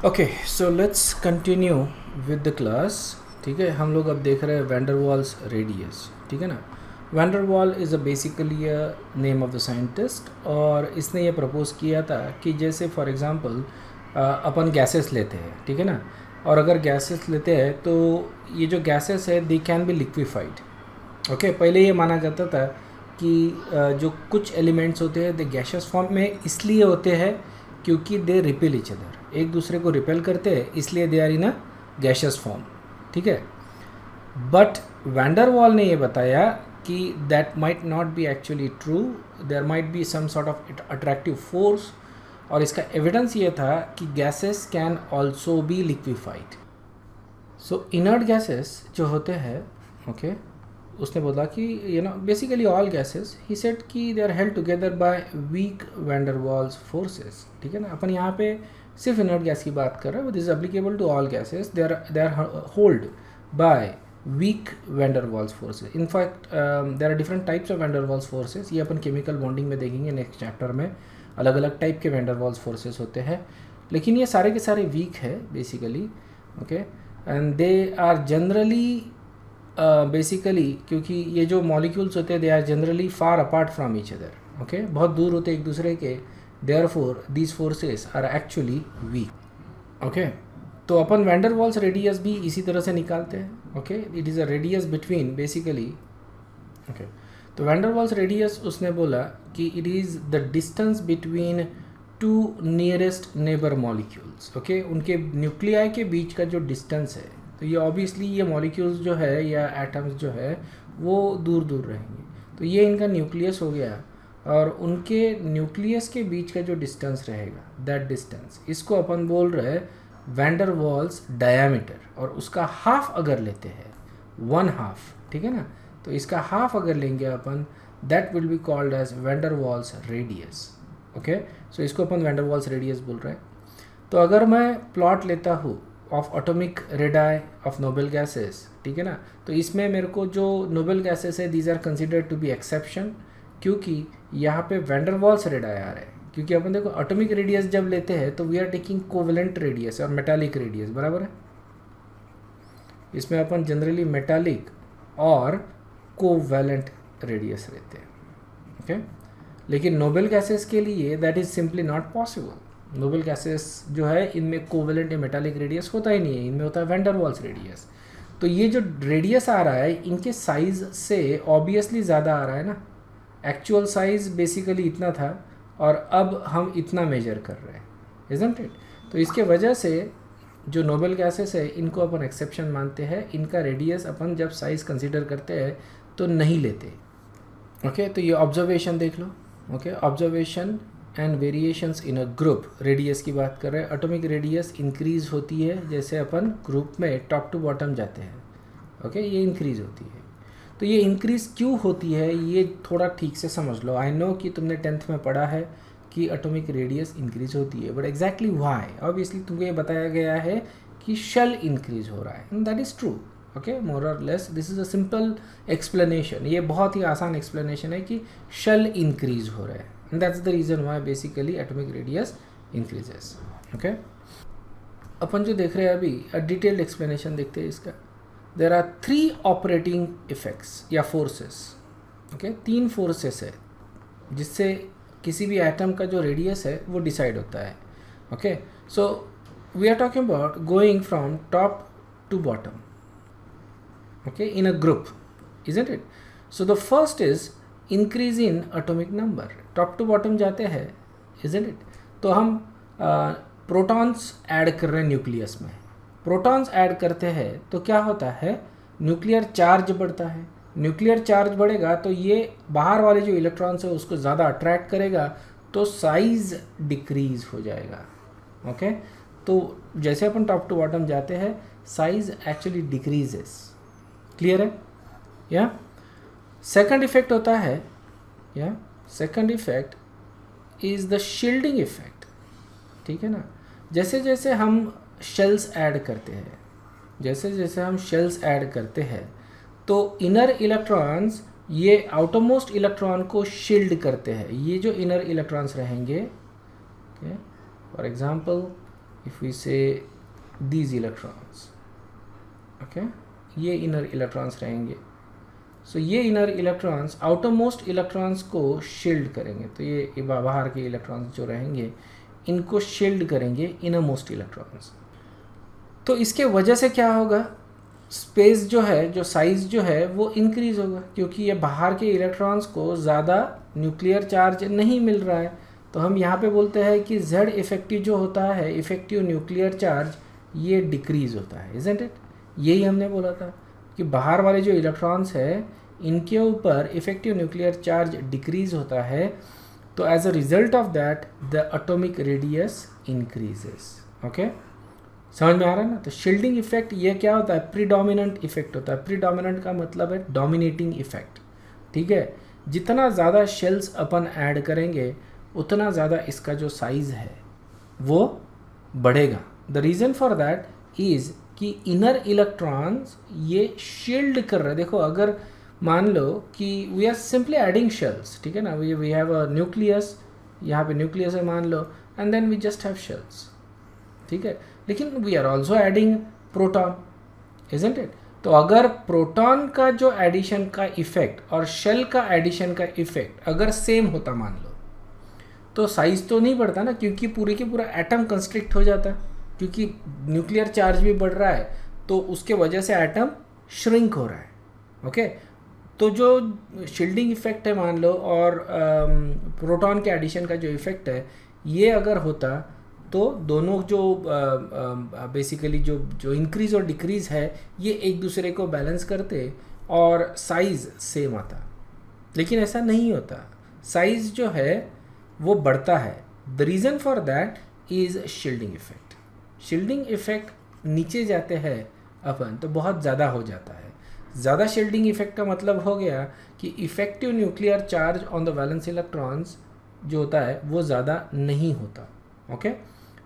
Okay, so let's continue with the class. ठीक है, हम लोग अब देख रहे हैं वैन डर वाल्स रेडियस। ठीक है ना। वैन डर वाल is a basically a name of the scientist, और इसने ये प्रपोज किया था कि जैसे फॉर एग्जांपल अपन गैसेस लेते हैं, ठीक है ना, और अगर गैसेस लेते हैं तो ये जो गैसेस है they can be liquefied. Okay, पहले ये माना जाता था कि जो कुछ एलिमेंट्स होते हैं दे गैशियस फॉर्म में इसलिए होते हैं क्योंकि दे रिपेल इच अदर, एक दूसरे को रिपेल करते हैं, इसलिए they are in a gaseous form. ठीक है, बट वैन डर वाल ने ये बताया कि that might not be actually true, there might be some sort of attractive force, और इसका एविडेंस ये था कि gases can also be liquefied. So inert gases जो होते हैं, ओके, उसने बोला कि basically all gases, he said कि they are held together by weak van der Waals forces. ठीक है ना, अपन यहाँ पे सिर्फ इनर्ट गैस की बात कर रहे हैं, this is applicable to all gases, they are hold by weak van der Waals forces. In fact there are different types of van der Waals forces, ये अपन केमिकल बॉन्डिंग में देखेंगे नेक्स्ट चैप्टर में। अलग अलग टाइप के वैन डर वाल्स फोर्सेस होते हैं, लेकिन ये सारे के सारे वीक है basically. Okay, and they are generally basically, क्योंकि ये जो मॉलिक्यूल्स होते हैं they are generally far apart from each other. Okay, बहुत दूर होते हैं एक दूसरे के, therefore these forces are actually weak. Okay, तो अपन वैन डर वाल्स रेडियस भी इसी तरह से निकालते हैं। Okay, it is a radius between basically. Okay, तो वैन डर वाल्स रेडियस उसने बोला कि it is the distance between two nearest neighbour molecules. Okay, उनके न्यूक्लियाई के बीच का जो डिस्टेंस है, तो ये ऑब्वियसली ये मॉलिक्यूल्स जो है या एटम्स जो है वो दूर दूर रहेंगे, तो ये इनका न्यूक्लियस हो गया, और उनके न्यूक्लियस के बीच का जो डिस्टेंस रहेगा, दैट डिस्टेंस, इसको अपन बोल रहे हैं वैन डर वाल्स डायामीटर, और उसका हाफ अगर लेते हैं, 1/2, ठीक है ना, तो इसका हाफ अगर लेंगे अपन, that will be called as van der Waals radius. Okay, so इसको अपन वैन डर वाल्स रेडियस बोल रहे हैं। तो अगर मैं प्लॉट लेता हूँ of atomic radii of noble gases, ठीक है ना, तो इसमें मेरे को जो नोबेल गैसेस है these are considered to be exception, क्योंकि यहाँ पे वैन डर वाल्स रेडाई आ रहे हैं। क्योंकि अपन देखो एटॉमिक रेडियस जब लेते हैं तो we are taking covalent radius और मेटालिक रेडियस, बराबर है। इसमें अपन जनरली मेटालिक और कोवेलेंट रेडियस लेते हैं। ओके, लेकिन नोबेल गैसेस के लिए that is simply not possible. Noble gases जो है इनमें कोवेलेंट या मेटालिक रेडियस होता ही नहीं है, इनमें होता है वैन डर वाल्स रेडियस। तो ये जो रेडियस आ रहा है इनके साइज से ऑब्वियसली ज़्यादा आ रहा है ना, एक्चुअल साइज बेसिकली इतना था और अब हम इतना मेजर कर रहे हैं, इजंट इट। तो इसके वजह से जो नोबेल गैसेस है इनको अपन एक्सेप्शन मानते हैं, इनका रेडियस अपन जब साइज कंसिडर करते हैं तो नहीं लेते। ओके, तो ये ऑब्जर्वेशन देख लो। Okay, observation and variations in a group, radius की बात कर रहे हैं। एटॉमिक रेडियस इंक्रीज होती है जैसे अपन ग्रुप में टॉप टू बॉटम जाते हैं। ओके, ये इंक्रीज होती है। तो ये इंक्रीज क्यों होती है ये थोड़ा ठीक से समझ लो। आई नो कि तुमने 10th में पढ़ा है कि एटॉमिक रेडियस इंक्रीज होती है, बट एग्जैक्टली व्हाई, ऑब्वियसली तुमको ये बताया गया है कि शेल इंक्रीज हो रहा है, and that is true. Okay, more और less this is a simple explanation, ये बहुत ही आसान एक्सप्लेनेशन है कि शेल इंक्रीज हो रहा है, and that's the reason why basically atomic radius increases. Okay, अपन जो देख रहे हैं अभी डिटेल्ड एक्सप्लेनेशन देखते हैं इसका। देर आर 3 ऑपरेटिंग इफेक्ट्स या फोर्सेस। ओके, 3 फोर्सेस है जिससे किसी भी एटम का जो रेडियस है वो डिसाइड होता है। Okay, so we are talking about going from top to bottom, okay, in a group, isn't it? So the first is increase in atomic number, top to bottom जाते हैं, isn't it? तो हम protons add कर रहे हैं nucleus में। Protons add करते हैं तो क्या होता है, न्यूक्लियर चार्ज बढ़ता है। न्यूक्लियर चार्ज बढ़ेगा तो ये बाहर वाले जो इलेक्ट्रॉन्स है उसको ज़्यादा अट्रैक्ट करेगा, तो साइज डिक्रीज हो जाएगा। ओके, तो जैसे अपन टॉप टू बॉटम जाते हैं साइज एक्चुअली डिक्रीजेस। क्लियर है? या सेकंड इफेक्ट होता है, या second effect is the shielding effect. ठीक है ना, जैसे जैसे हम शेल्स ऐड करते हैं, जैसे जैसे हम शेल्स ऐड करते हैं तो इनर इलेक्ट्रॉन्स ये आउटरमोस्ट इलेक्ट्रॉन को शील्ड करते हैं। ये जो इनर इलेक्ट्रॉन्स रहेंगे, फॉर एग्जांपल इफ वी से दीज इलेक्ट्रॉन्स, ओके, ये इनर इलेक्ट्रॉन्स रहेंगे। सो ये inner electrons outer most electrons को शील्ड करेंगे, तो ये बाहर के इलेक्ट्रॉन्स जो रहेंगे इनको शील्ड करेंगे इनर मोस्ट इलेक्ट्रॉन्स। तो इसके वजह से क्या होगा, स्पेस जो है, जो साइज़ जो है वो इंक्रीज़ होगा, क्योंकि ये बाहर के इलेक्ट्रॉन्स को ज़्यादा न्यूक्लियर चार्ज नहीं मिल रहा है। तो हम यहाँ पे बोलते हैं कि Z इफेक्टिव जो होता है, इफेक्टिव न्यूक्लियर चार्ज, ये डिक्रीज़ होता है, इजंट इट। यही हमने बोला था कि बाहर वाले जो इलेक्ट्रॉन्स है इनके ऊपर इफेक्टिव न्यूक्लियर चार्ज डिक्रीज़ होता है, तो as a result of that the atomic radius increases. Okay, समझ में आ रहा है ना। तो शील्डिंग इफेक्ट ये क्या होता है, प्रीडोमिनेंट इफेक्ट होता है। प्रीडोमिनेंट का मतलब है डोमिनेटिंग इफेक्ट, ठीक है। जितना ज़्यादा शेल्स अपन ऐड करेंगे उतना ज़्यादा इसका जो साइज़ है वो बढ़ेगा। The reason for that is कि इनर इलेक्ट्रॉन्स ये शील्ड कर रहे हैं। देखो, अगर मान लो कि we are simply adding shells, ठीक है ना, वी हैव अ न्यूक्लियस, यहाँ पे न्यूक्लियस है मान लो, and then we just have shells, ठीक है। लेकिन we are also adding proton, isn't it. तो अगर प्रोटॉन का जो एडिशन का इफेक्ट और शेल का एडिशन का इफेक्ट अगर सेम होता मान लो, तो साइज तो नहीं बढ़ता ना, क्योंकि पूरे के पूरा एटम कंस्ट्रिक्ट हो जाता है, क्योंकि न्यूक्लियर चार्ज भी बढ़ रहा है, तो उसके वजह से एटम श्रिंक हो रहा है। ओके, तो जो शील्डिंग इफेक्ट है मान लो और प्रोटॉन के एडिशन का जो इफेक्ट है, ये अगर होता तो दोनों जो बेसिकली जो इंक्रीज़ और डिक्रीज़ है ये एक दूसरे को बैलेंस करते और साइज़ सेम आता। लेकिन ऐसा नहीं होता, साइज़ जो है वो बढ़ता है। The reason for that is shielding effect. Shielding effect नीचे जाते हैं अपन तो बहुत ज़्यादा हो जाता है। ज़्यादा शील्डिंग इफेक्ट का मतलब हो गया कि effective nuclear charge on the valence electrons जो होता है वो ज़्यादा नहीं होता, ओके,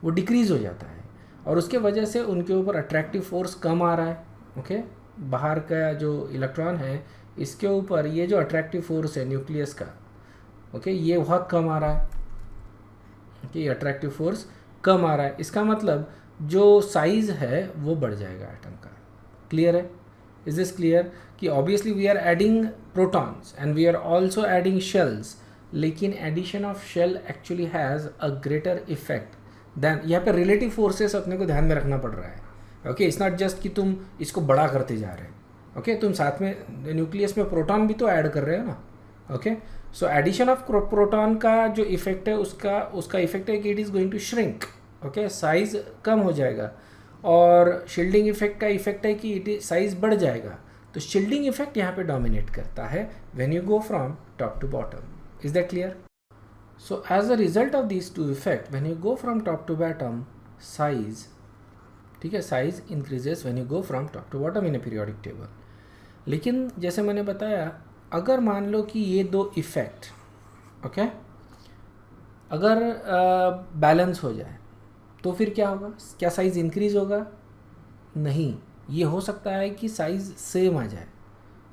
वो डिक्रीज़ हो जाता है, और उसके वजह से उनके ऊपर अट्रैक्टिव फोर्स कम आ रहा है। ओके, बाहर का जो इलेक्ट्रॉन है इसके ऊपर ये जो अट्रैक्टिव फोर्स है न्यूक्लियस का, ओके, ये बहुत कम आ रहा है, कि अट्रैक्टिव फोर्स कम आ रहा है। इसका मतलब जो साइज़ है वो बढ़ जाएगा एटम का। क्लियर है? Is this clear? कि obviously we are adding protons and we are also adding shells, लेकिन addition of shell actually has a greater effect than. यहाँ पे रिलेटिव फोर्सेस अपने को ध्यान में रखना पड़ रहा है। ओके, इट्स नॉट जस्ट कि तुम इसको बड़ा करते जा रहे हो। ओके, तुम साथ में न्यूक्लियस में प्रोटॉन भी तो ऐड कर रहे हो ना। Okay, so addition of proton का जो इफेक्ट है उसका इफेक्ट है कि it is going to shrink. Okay, size कम हो जाएगा, और शील्डिंग इफेक्ट का इफेक्ट है कि इट साइज़ बढ़ जाएगा। तो शील्डिंग इफेक्ट यहाँ पे डोमिनेट करता है when you go from top to bottom. Is that clear? So as a result of these two effects, when you go from top to bottom, size, ठीक है, size increases when you go from top to bottom in a periodic table. लेकिन जैसे मैंने बताया, अगर मान लो कि ये दो इफेक्ट, ओके, अगर बैलेंस हो जाए तो फिर क्या होगा? क्या साइज़ इंक्रीज होगा? नहीं, ये हो सकता है कि साइज़ सेम आ जाए।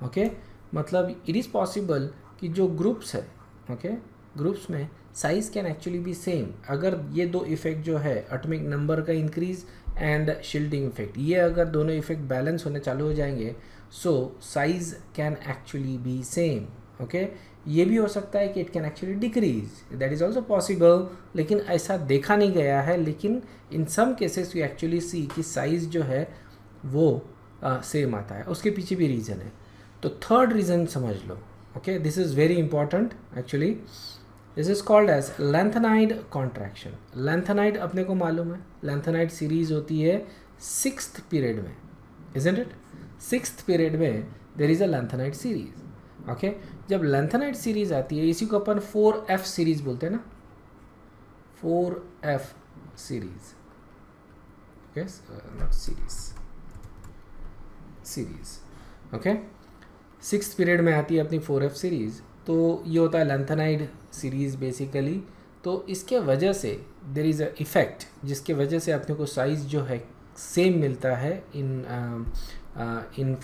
ओके, मतलब इट इज़ पॉसिबल कि जो ग्रुप्स है, ओके, ग्रुप्स में size can actually be same. अगर ये दो इफेक्ट जो है एटॉमिक नंबर का इंक्रीज एंड शील्डिंग इफेक्ट, ये अगर दोनों इफेक्ट बैलेंस होने चालू हो जाएंगे, so size can actually be same. Okay, ये भी हो सकता है कि it can actually decrease, that is also possible, लेकिन ऐसा देखा नहीं गया है। लेकिन in some cases you actually see कि साइज़ जो है वो सेम आता है। उसके पीछे भी रीज़न है। तो थर्ड रीज़न समझ लो। Okay, this is very important actually. This is called as lanthanide contraction. Lanthanide अपने को मालूम है, लेंथेनाइड सीरीज होती है 6th पीरियड में, इजंट इट? 6th पीरियड में there is a lanthanide series. Okay, जब लेंथेनाइड सीरीज आती है, इसी को अपन 4F सीरीज बोलते हैं ना, 4F series, yes, not series. Okay, 6th period में आती है अपनी 4F सीरीज़। तो ये होता है लेंथेनाइड सीरीज़ बेसिकली। तो इसके वजह से देर इज़ अ इफ़ेक्ट जिसके वजह से अपने को साइज़ जो है सेम मिलता है इन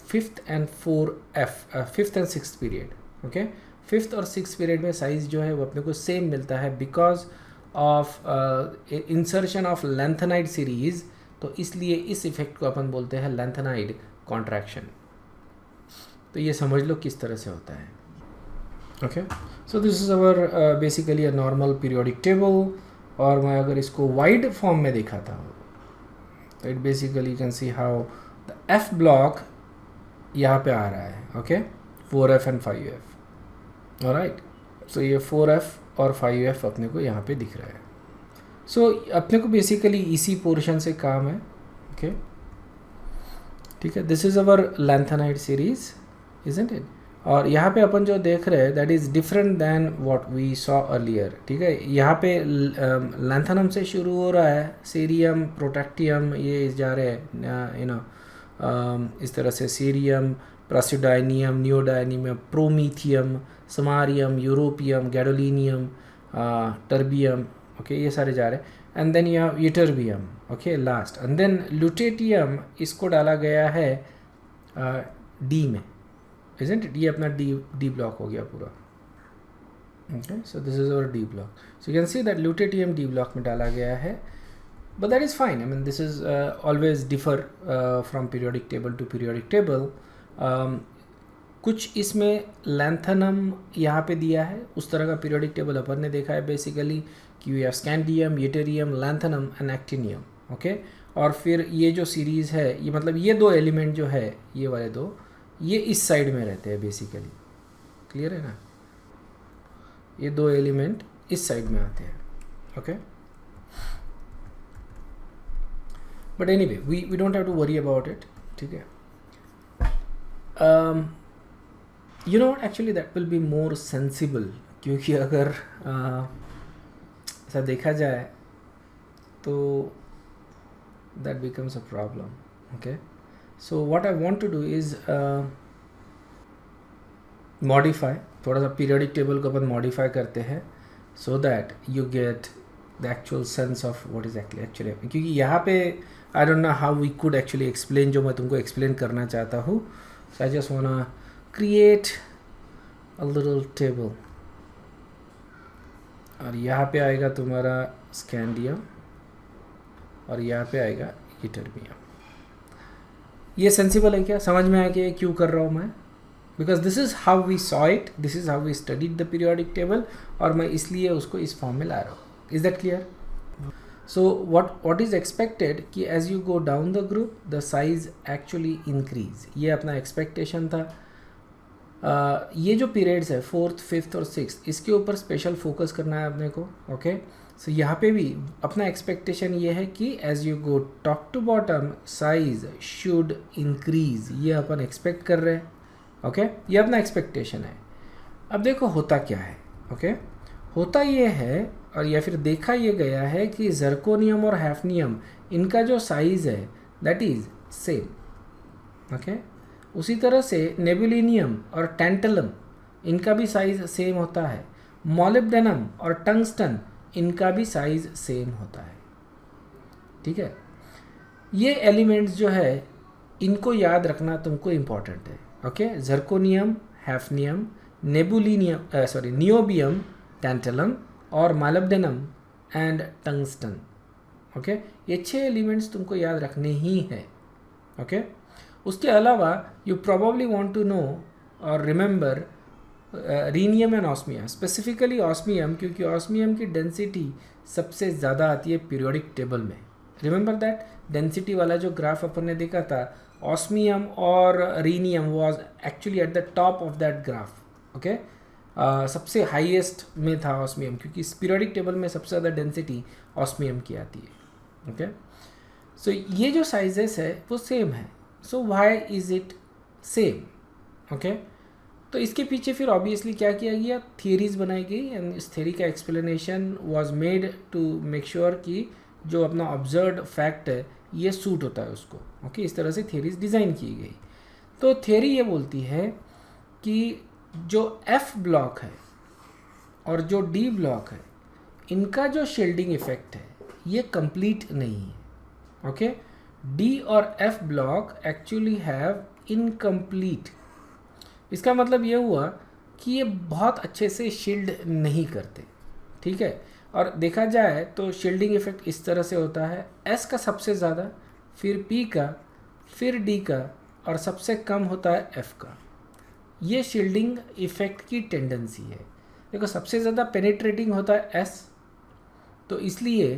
5th and 5th and 6th period. Okay, 5th और 6th पीरियड में साइज़ जो है वो अपने को सेम मिलता है because of insertion of lanthanide series, तो इसलिए इस इफेक्ट को अपन बोलते हैं लेंथेनाइड कॉन्ट्रैक्शन। तो ये समझ लो किस तरह से होता है। Okay, so this is our basically a normal periodic table. और मैं अगर इसको वाइड फॉर्म में दिखाता हूँ तो it basically you can see how the F block यहाँ पे आ रहा है। Okay, 4F and 5F। Alright, सो ये 4F और 5F अपने को यहाँ पे दिख रहा है। सो अपने को बेसिकली इसी पोर्शन से काम है। ओके, ठीक है, this is our lanthanide series, isn't it. और यहाँ पे अपन जो देख रहे हैं that is different than what we saw earlier. ठीक है, यहाँ पे लैंथनम से शुरू हो रहा है, सीरियम, प्रोटेक्टियम, ये जा रहे हैं इस तरह से, cerium, praseodymium, neodymium, promethium, samarium, europium, gadolinium, terbium. Okay, ये सारे जा रहे हैं। एंड देन यह ytterbium, okay last, and then lutetium, इसको डाला गया है डी में, isn't it? ये अपना डी ब्लॉक हो गया पूरा। okay, so this is our D block, so you can see that lutetium D block में डाला गया है, but that is fine. I mean this is always differ from periodic table to periodic table. कुछ इसमें lanthanum यहाँ पे दिया है, उस तरह का पीरियोडिक टेबल अपन ने देखा है बेसिकली कि we have scandium, yttrium, lanthanum and actinium. Okay, और फिर ये जो सीरीज़ है, ये मतलब ये दो एलिमेंट जो है, ये वाले दो, ये इस साइड में रहते हैं बेसिकली। क्लियर है ना, ये दो एलिमेंट इस साइड में आते हैं। Okay, but anyway we don't have to worry about it. ठीक है, you know actually that will be more sensible, क्योंकि अगर ऐसा देखा जाए तो that becomes a problem. Okay, so what I want to do is modify, थोड़ा सा periodic table को अपन modify करते हैं so that you get the actual sense of what is actually, क्योंकि यहाँ पे I don't know how we could actually explain जो मैं तुमको explain करना चाहता हूँ। so I just wanna create a little table, और यहाँ पे आएगा तुम्हारा स्कैंडियम और यहाँ पे आएगा यूटर्बियम। ये सेंसिबल है क्या, समझ में आया कि ये क्यों कर रहा हूँ मैं? Because this is how we saw it, this is how we studied the periodic table, और मैं इसलिए उसको इस फॉर्म में ला रहा हूँ। Is that clear? So what is expected कि as you go down the group the size actually increase, ये अपना एक्सपेक्टेशन था। ये जो पीरियड्स है 4th, 5th और 6th, इसके ऊपर स्पेशल फोकस करना है अपने को। ओके, सो यहाँ पे भी अपना एक्सपेक्टेशन ये है कि as you go top to bottom size should increase, ये अपन एक्सपेक्ट कर रहे हैं। ओके, ये अपना एक्सपेक्टेशन है। अब देखो होता क्या है। ओके, होता ये है, और या फिर देखा ये गया है कि जर्कोनियम और हैफनियम, इनका जो साइज़ है दैट इज़ सेम। ओके, उसी तरह से नेबुलिनियम और टेंटलम, इनका भी साइज़ सेम होता है। मॉलिब्डेनम और टंगस्टन, इनका भी साइज़ सेम होता है। ठीक है, ये एलिमेंट्स जो है इनको याद रखना तुमको इम्पॉर्टेंट है। ओके, जर्कोनियम, हैफनियम, नेबुलिनियम, नियोबियम, टेंटलम और मॉलिब्डेनम एंड टंगस्टन। ओके, ये 6 एलिमेंट्स तुमको याद रखने ही है। ओके, उसके अलावा you probably want to know और remember rhenium and osmium, specifically osmium, क्योंकि ऑस्मियम की डेंसिटी सबसे ज़्यादा आती है पीरियोडिक टेबल में। रिमेंबर दैट डेंसिटी वाला जो ग्राफ अपन ने देखा था, ऑस्मियम और rhenium was actually at the top of that graph. Okay, सबसे हाईएस्ट में था ऑस्मियम, क्योंकि इस पीरियोडिक टेबल में सबसे ज़्यादा डेंसिटी ऑस्मियम की आती है। ओके, सो ये जो साइजेस है वो सेम है। So why is it same? Okay, तो इसके पीछे फिर ऑब्वियसली क्या किया गया, थियरीज बनाई गई, एंड इस थियरी का explanation was made to make sure कि जो अपना ऑब्जर्व्ड फैक्ट है ये सूट होता है उसको। ओके, इस तरह से थियरीज डिज़ाइन की गई। तो थियरी ये बोलती है कि जो एफ ब्लॉक है और जो डी ब्लॉक है, इनका जो शील्डिंग इफेक्ट है ये कंप्लीट नहीं है। ओके, डी और F block actually have incomplete, इसका मतलब ये हुआ कि ये बहुत अच्छे से शील्ड नहीं करते। ठीक है, और देखा जाए तो शील्डिंग इफेक्ट इस तरह से होता है, S का सबसे ज़्यादा, फिर P का, फिर D का, और सबसे कम होता है F का। ये शील्डिंग इफेक्ट की टेंडेंसी है। देखो सबसे ज़्यादा पेनिट्रेटिंग होता है S, तो इसलिए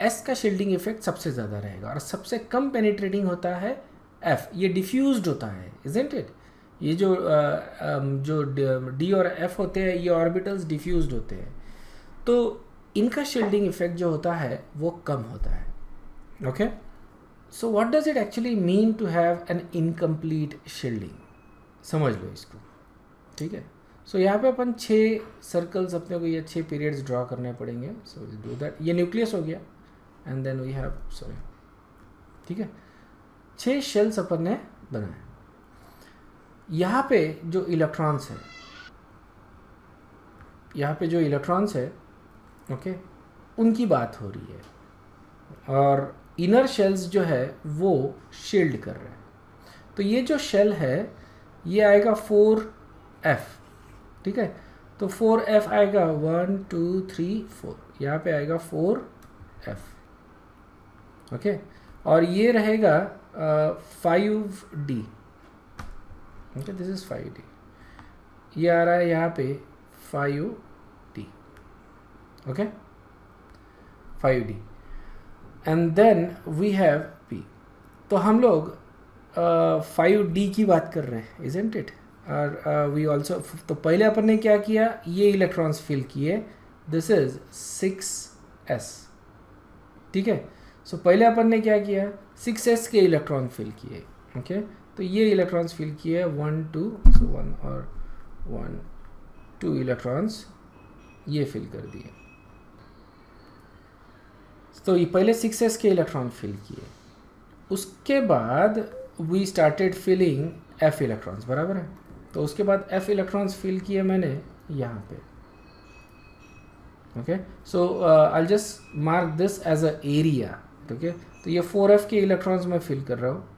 S का शील्डिंग इफेक्ट सबसे ज़्यादा रहेगा, और सबसे कम पेनिट्रेटिंग होता है F। ये डिफ्यूज्ड होता है, इजंट इट? ये जो D और F होते हैं, ये ऑर्बिटल्स डिफ्यूज्ड होते हैं, तो इनका शील्डिंग इफेक्ट जो होता है वो कम होता है। Okay, so what does it actually mean to have an incomplete shielding? समझ लो इसको, ठीक है। सो यहाँ पे अपन 6 सर्कल्स अपने को, ये 6 पीरियड्स ड्रॉ करने पड़ेंगे। So will do that. ये न्यूक्लियस हो गया, and then we have, sorry, ठीक है, 6 शेल्स अपन ने बनाए। यहाँ पे जो इलेक्ट्रॉन्स है, यहाँ पे जो इलेक्ट्रॉन्स है, ओके, उनकी बात हो रही है, और इनर शेल्स जो है वो शील्ड कर रहे हैं। तो ये जो शेल है ये आएगा 4F, ठीक है। तो 4F आएगा 1 2 3 4, यहाँ पे आएगा 4F, ओके। और ये रहेगा 5D, okay, this is 5D। ये आ रहा है यहाँ पे 5D, okay, 5D, and then we have P। तो हम लोग 5D की बात कर रहे हैं, इजंट इट? और वी ऑल्सो, तो पहले अपन ने क्या किया, ये इलेक्ट्रॉन्स फिल किए, दिस इज 6S, ठीक है। सो पहले अपन ने क्या किया, 6S के इलेक्ट्रॉन फिल किए, ओके। तो ये इलेक्ट्रॉन्स फिल किए 1 2, सो 1 और 1 2 इलेक्ट्रॉन्स ये फिल कर दिए। तो ये पहले 6S के इलेक्ट्रॉन फिल किए, उसके बाद we started filling F electrons, बराबर है। तो उसके बाद F इलेक्ट्रॉन्स फिल किए मैंने यहाँ पे, okay. So I just mark this as a area, okay. तो ये 4F के इलेक्ट्रॉन्स मैं फिल कर रहा हूँ।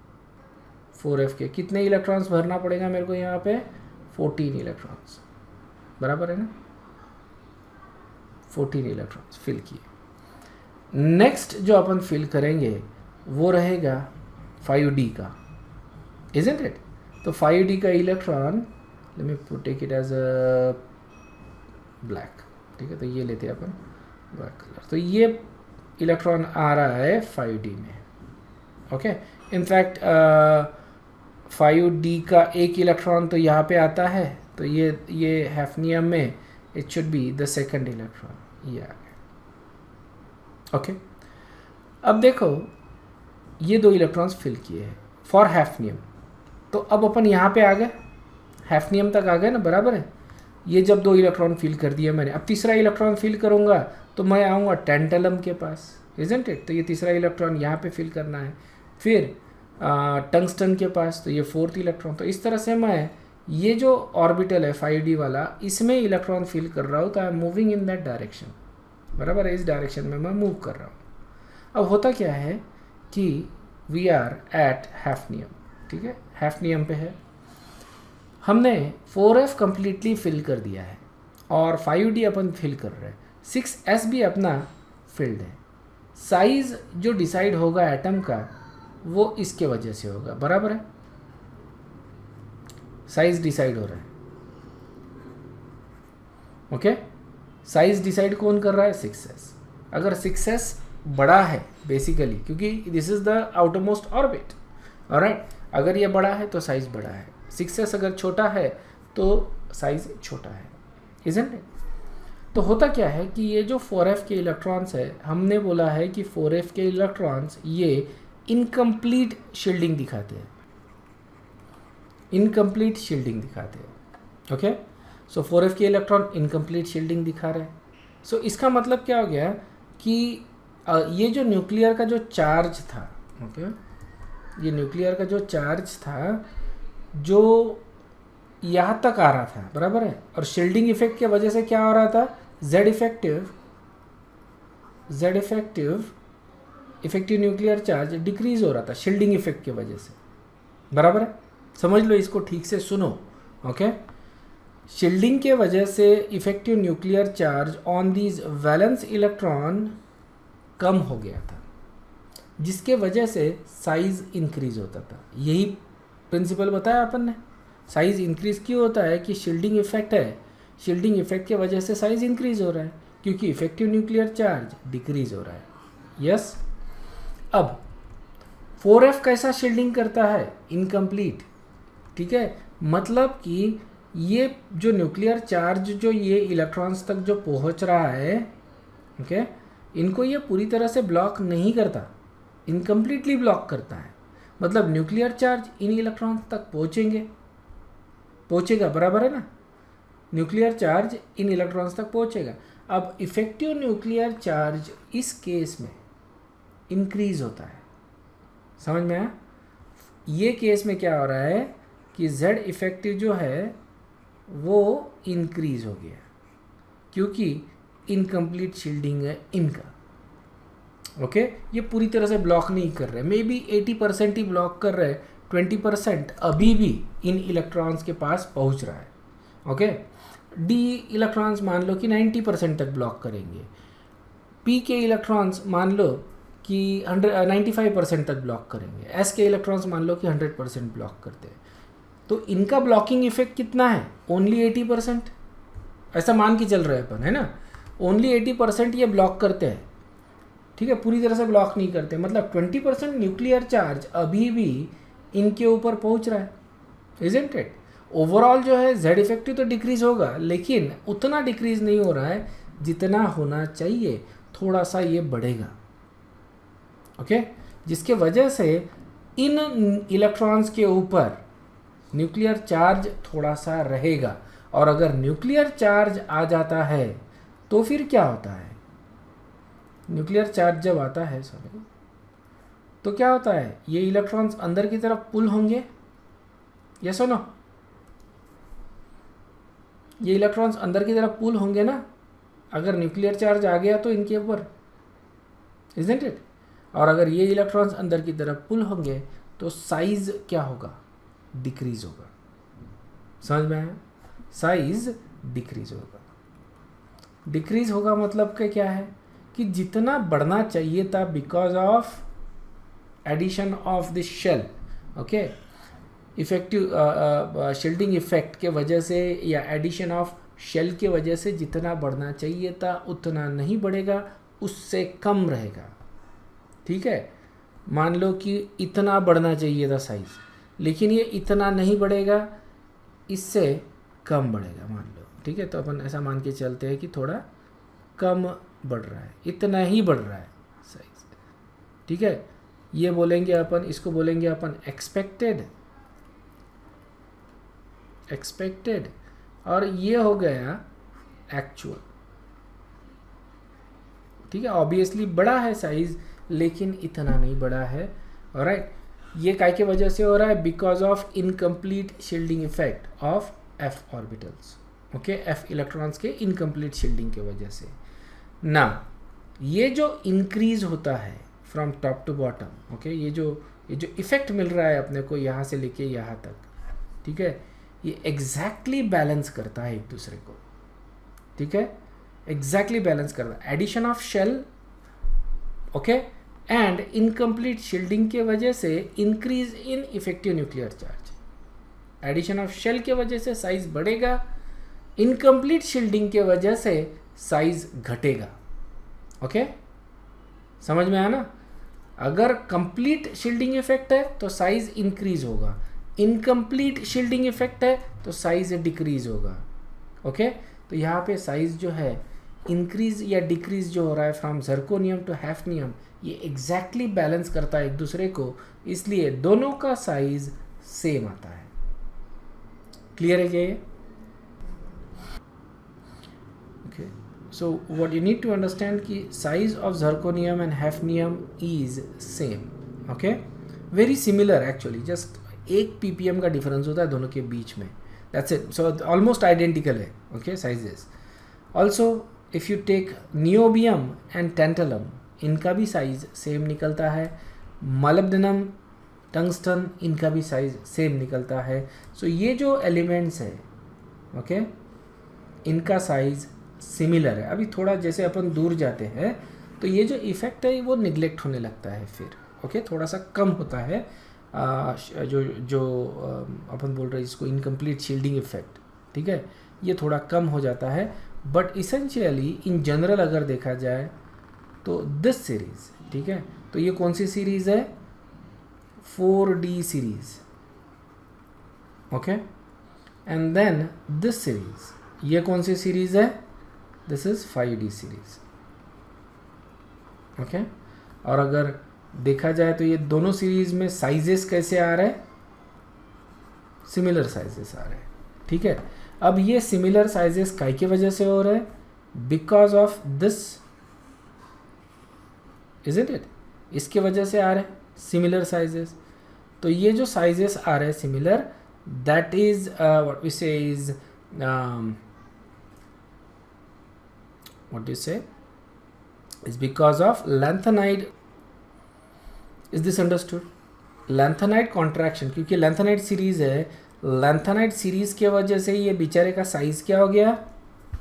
4F के कितने इलेक्ट्रॉन्स भरना पड़ेगा मेरे को यहाँ पे? 14 इलेक्ट्रॉन्स, बराबर है ना, 14 इलेक्ट्रॉन्स फिल किए। नेक्स्ट जो अपन फिल करेंगे वो रहेगा 5D का, isn't it? तो 5D का electron, let me take it as a black, ठीक है। तो ये लेते हैं अपन ब्लैक कलर। तो ये इलेक्ट्रॉन आ रहा है 5D में, ओके। इनफैक्ट 5D का एक इलेक्ट्रॉन तो यहाँ पे आता है, तो ये हैफनियम में it should be the second electron, ये आ गया, ओके। अब देखो ये 2 इलेक्ट्रॉन्स फिल किए हैं फॉर हैफनियम। तो अब अपन यहाँ पे आ गए, हैफनियम तक आ गए ना, बराबर है। ये जब 2 इलेक्ट्रॉन फिल कर दिए मैंने, अब तीसरा इलेक्ट्रॉन फिल करूँगा तो मैं आऊँगा टेंटलम के पास, इजंट इट? तो ये तीसरा इलेक्ट्रॉन यहाँ पे फिल करना है। फिर टंगस्टन के पास, तो ये 4th इलेक्ट्रॉन। तो इस तरह से मैं ये जो ऑर्बिटल है 5D वाला, इसमें इलेक्ट्रॉन फिल कर रहा हूँ। तो I am moving in that direction, बराबर है, इस डायरेक्शन में मैं मूव कर रहा हूँ। अब होता क्या है कि वी आर एट हैफनियम, ठीक है, हैफनियम पे है। हमने 4F कम्प्लीटली फिल कर दिया है और 5D अपन फिल कर रहे हैं, 6S भी अपना फिल्ड है। साइज जो डिसाइड होगा एटम का वो इसके वजह से होगा, बराबर है, साइज डिसाइड हो रहा है, ओके। साइज डिसाइड कौन कर रहा है? 6S। अगर 6S बड़ा है बेसिकली, क्योंकि this is the outer most orbit, alright, अगर ये बड़ा है तो साइज बड़ा है। 6S अगर छोटा है तो साइज छोटा है, इजंट इट? तो होता क्या है कि ये जो 4F के इलेक्ट्रॉन्स है, हमने बोला है कि 4F के इलेक्ट्रॉन्स ये इनकम्प्लीट शील्डिंग दिखाते हैं, इनकम्प्लीट शील्डिंग दिखाते हैं, ओके। सो 4F के इलेक्ट्रॉन इनकम्प्लीट शील्डिंग दिखा रहे हैं। सो इसका मतलब क्या हो गया कि ये जो न्यूक्लियर का जो चार्ज था, ओके, ये न्यूक्लियर का जो चार्ज था जो यहाँ तक आ रहा था, बराबर है, और शील्डिंग इफेक्ट की वजह से क्या हो रहा था? Z effective nuclear charge decrease हो रहा था शील्डिंग इफेक्ट की वजह से, बराबर है। समझ लो इसको, ठीक से सुनो, ओके। शील्डिंग के वजह से effective nuclear charge on these valence electron कम हो गया था, जिसके वजह से साइज इंक्रीज होता था। यही प्रिंसिपल बताया अपन ने। साइज इंक्रीज क्यों होता है कि शील्डिंग इफेक्ट है, शील्डिंग इफेक्ट के वजह से साइज इंक्रीज हो रहा है, क्योंकि इफेक्टिव न्यूक्लियर चार्ज डिक्रीज हो रहा है। यस। अब 4f कैसा शील्डिंग करता है? इनकम्प्लीट। ठीक है, मतलब कि ये जो न्यूक्लियर चार्ज जो ये इलेक्ट्रॉन्स तक जो पहुंच रहा है, ओके, इनको ये पूरी तरह से ब्लॉक नहीं करता, इनकम्प्लीटली ब्लॉक करता है। मतलब न्यूक्लियर चार्ज इन इलेक्ट्रॉन्स तक पहुंचेगा, बराबर है ना। न्यूक्लियर चार्ज इन इलेक्ट्रॉन्स तक पहुंचेगा। अब इफेक्टिव न्यूक्लियर चार्ज इस केस में इंक्रीज होता है। समझ में आया? ये केस में क्या हो रहा है कि Z इफेक्टिव जो है वो इंक्रीज हो गया, क्योंकि इनकम्प्लीट शील्डिंग है इनका। ओके, ये पूरी तरह से ब्लॉक नहीं कर रहे, मे बी 80% ही ब्लॉक कर रहे, 20% अभी भी इन इलेक्ट्रॉन्स के पास पहुंच रहा है। ओके, डी इलेक्ट्रॉन्स मान लो कि 90% तक ब्लॉक करेंगे, पी के इलेक्ट्रॉन्स मान लो कि 95% तक ब्लॉक करेंगे, एस के इलेक्ट्रॉन्स मान लो कि 100% ब्लॉक करते हैं। तो इनका ब्लॉकिंग इफेक्ट कितना है? ओनली 80%। ऐसा मान के चल रहे हैं अपन, है ना। ओनली 80% ये ब्लॉक करते हैं। ठीक है, पूरी तरह से ब्लॉक नहीं करते। मतलब 20% न्यूक्लियर चार्ज अभी भी इनके ऊपर पहुंच रहा है, इजंट इट। ओवरऑल जो है Z इफेक्टिव तो डिक्रीज होगा, लेकिन उतना डिक्रीज नहीं हो रहा है जितना होना चाहिए, थोड़ा सा ये बढ़ेगा। ओके, जिसके वजह से इन इलेक्ट्रॉन्स के ऊपर न्यूक्लियर चार्ज थोड़ा सा रहेगा। और अगर न्यूक्लियर चार्ज आ जाता है तो फिर क्या होता है? न्यूक्लियर चार्ज जब आता है तो क्या होता है? ये इलेक्ट्रॉन्स अंदर की तरफ पुल होंगे, यस और नो? ये इलेक्ट्रॉन्स अंदर की तरफ पुल होंगे ना, अगर न्यूक्लियर चार्ज आ गया तो इनके ऊपर, इजंट इट। और अगर ये इलेक्ट्रॉन्स अंदर की तरफ पुल होंगे तो साइज क्या होगा? डिक्रीज होगा। समझ में आया? साइज डिक्रीज होगा। डिक्रीज होगा मतलब कि क्या है कि जितना बढ़ना चाहिए था because of addition of this shell, okay, effective shielding effect के वजह से या एडिशन ऑफ शेल के वजह से जितना बढ़ना चाहिए था उतना नहीं बढ़ेगा, उससे कम रहेगा। ठीक है, मान लो कि इतना बढ़ना चाहिए था साइज, लेकिन ये इतना नहीं बढ़ेगा, इससे कम बढ़ेगा मान लो। ठीक है, तो अपन ऐसा मान के चलते हैं कि थोड़ा कम बढ़ रहा है, इतना ही बढ़ रहा है साइज। ठीक है, ये बोलेंगे अपन, इसको बोलेंगे अपन एक्सपेक्टेड, और ये हो गया एक्चुअल। ठीक है, ऑब्वियसली बड़ा है साइज, लेकिन इतना नहीं बड़ा है। ऑलराइट, ये काय के वजह से हो रहा है? Because of incomplete shielding effect of f orbitals. Okay, f electrons के इनकम्प्लीट शील्डिंग के वजह से ना। ये जो इंक्रीज होता है from top to bottom, okay, ये जो इफेक्ट मिल रहा है अपने को यहाँ से लेके यहाँ तक, ठीक है, ये एग्जैक्टली बैलेंस करता है एक दूसरे को। ठीक है, एग्जैक्टली बैलेंस करता है। Addition of shell, okay, and incomplete shielding के वजह से increase in effective nuclear charge. Addition of shell के वजह से साइज बढ़ेगा, इनकम्प्लीट शील्डिंग के वजह से साइज घटेगा। ओके, समझ में आया ना? अगर कंप्लीट शील्डिंग इफेक्ट है तो साइज इंक्रीज होगा, इनकम्प्लीट शील्डिंग इफेक्ट है तो साइज डिक्रीज होगा। ओके, तो यहाँ पे साइज जो है इंक्रीज या डिक्रीज जो हो रहा है फ्रॉम जर्कोनियम टू हैफनियम, ये एग्जैक्टली बैलेंस करता है एक दूसरे को, इसलिए दोनों का साइज सेम आता है। क्लियर है क्या ये? Okay, so what you need to understand कि size of zirconium and hafnium is same. Okay, very similar actually, just 1 ppm का डिफरेंस होता है दोनों के बीच में, that's it. So almost identical है। Okay, sizes also if you take niobium and tantalum, इनका भी साइज सेम निकलता है। मॉलिब्डेनम, टंगस्टन, इनका भी साइज सेम निकलता है। सो ये जो एलिमेंट्स है, ओके, इनका साइज सिमिलर है। अभी थोड़ा जैसे अपन दूर जाते हैं तो ये जो इफ़ेक्ट है वो निगलेक्ट होने लगता है फिर, ओके, थोड़ा सा कम होता है। जो अपन बोल रहे हैं इसको इनकम्प्लीट शील्डिंग इफेक्ट, ठीक है, ये थोड़ा कम हो जाता है। बट इसेंशियली इन जनरल अगर देखा जाए तो दिस सीरीज़, ठीक है, तो ये कौन सी सीरीज़ है? 4D series, okay. And then this series, ये कौन सी सीरीज़ है? This is 5D series, okay. और अगर देखा जाए तो ये दोनों सीरीज़ में साइजेस कैसे आ रहे हैं? सिमिलर साइजेस आ रहे हैं, ठीक है। अब ये सिमिलर साइजेस काय की वजह से हो रहे हैं? Because of this, isn't it? इसके वजह से आ रहे हैं सिमिलर साइजेस। तो ये जो साइजेस आ रहे हैं similar, that is what we say is what you say is because of lanthanide. Is this understood? lanthanide contraction, क्योंकि lanthanide सीरीज है, lanthanide सीरीज के वजह से ये बेचारे का साइज क्या हो गया?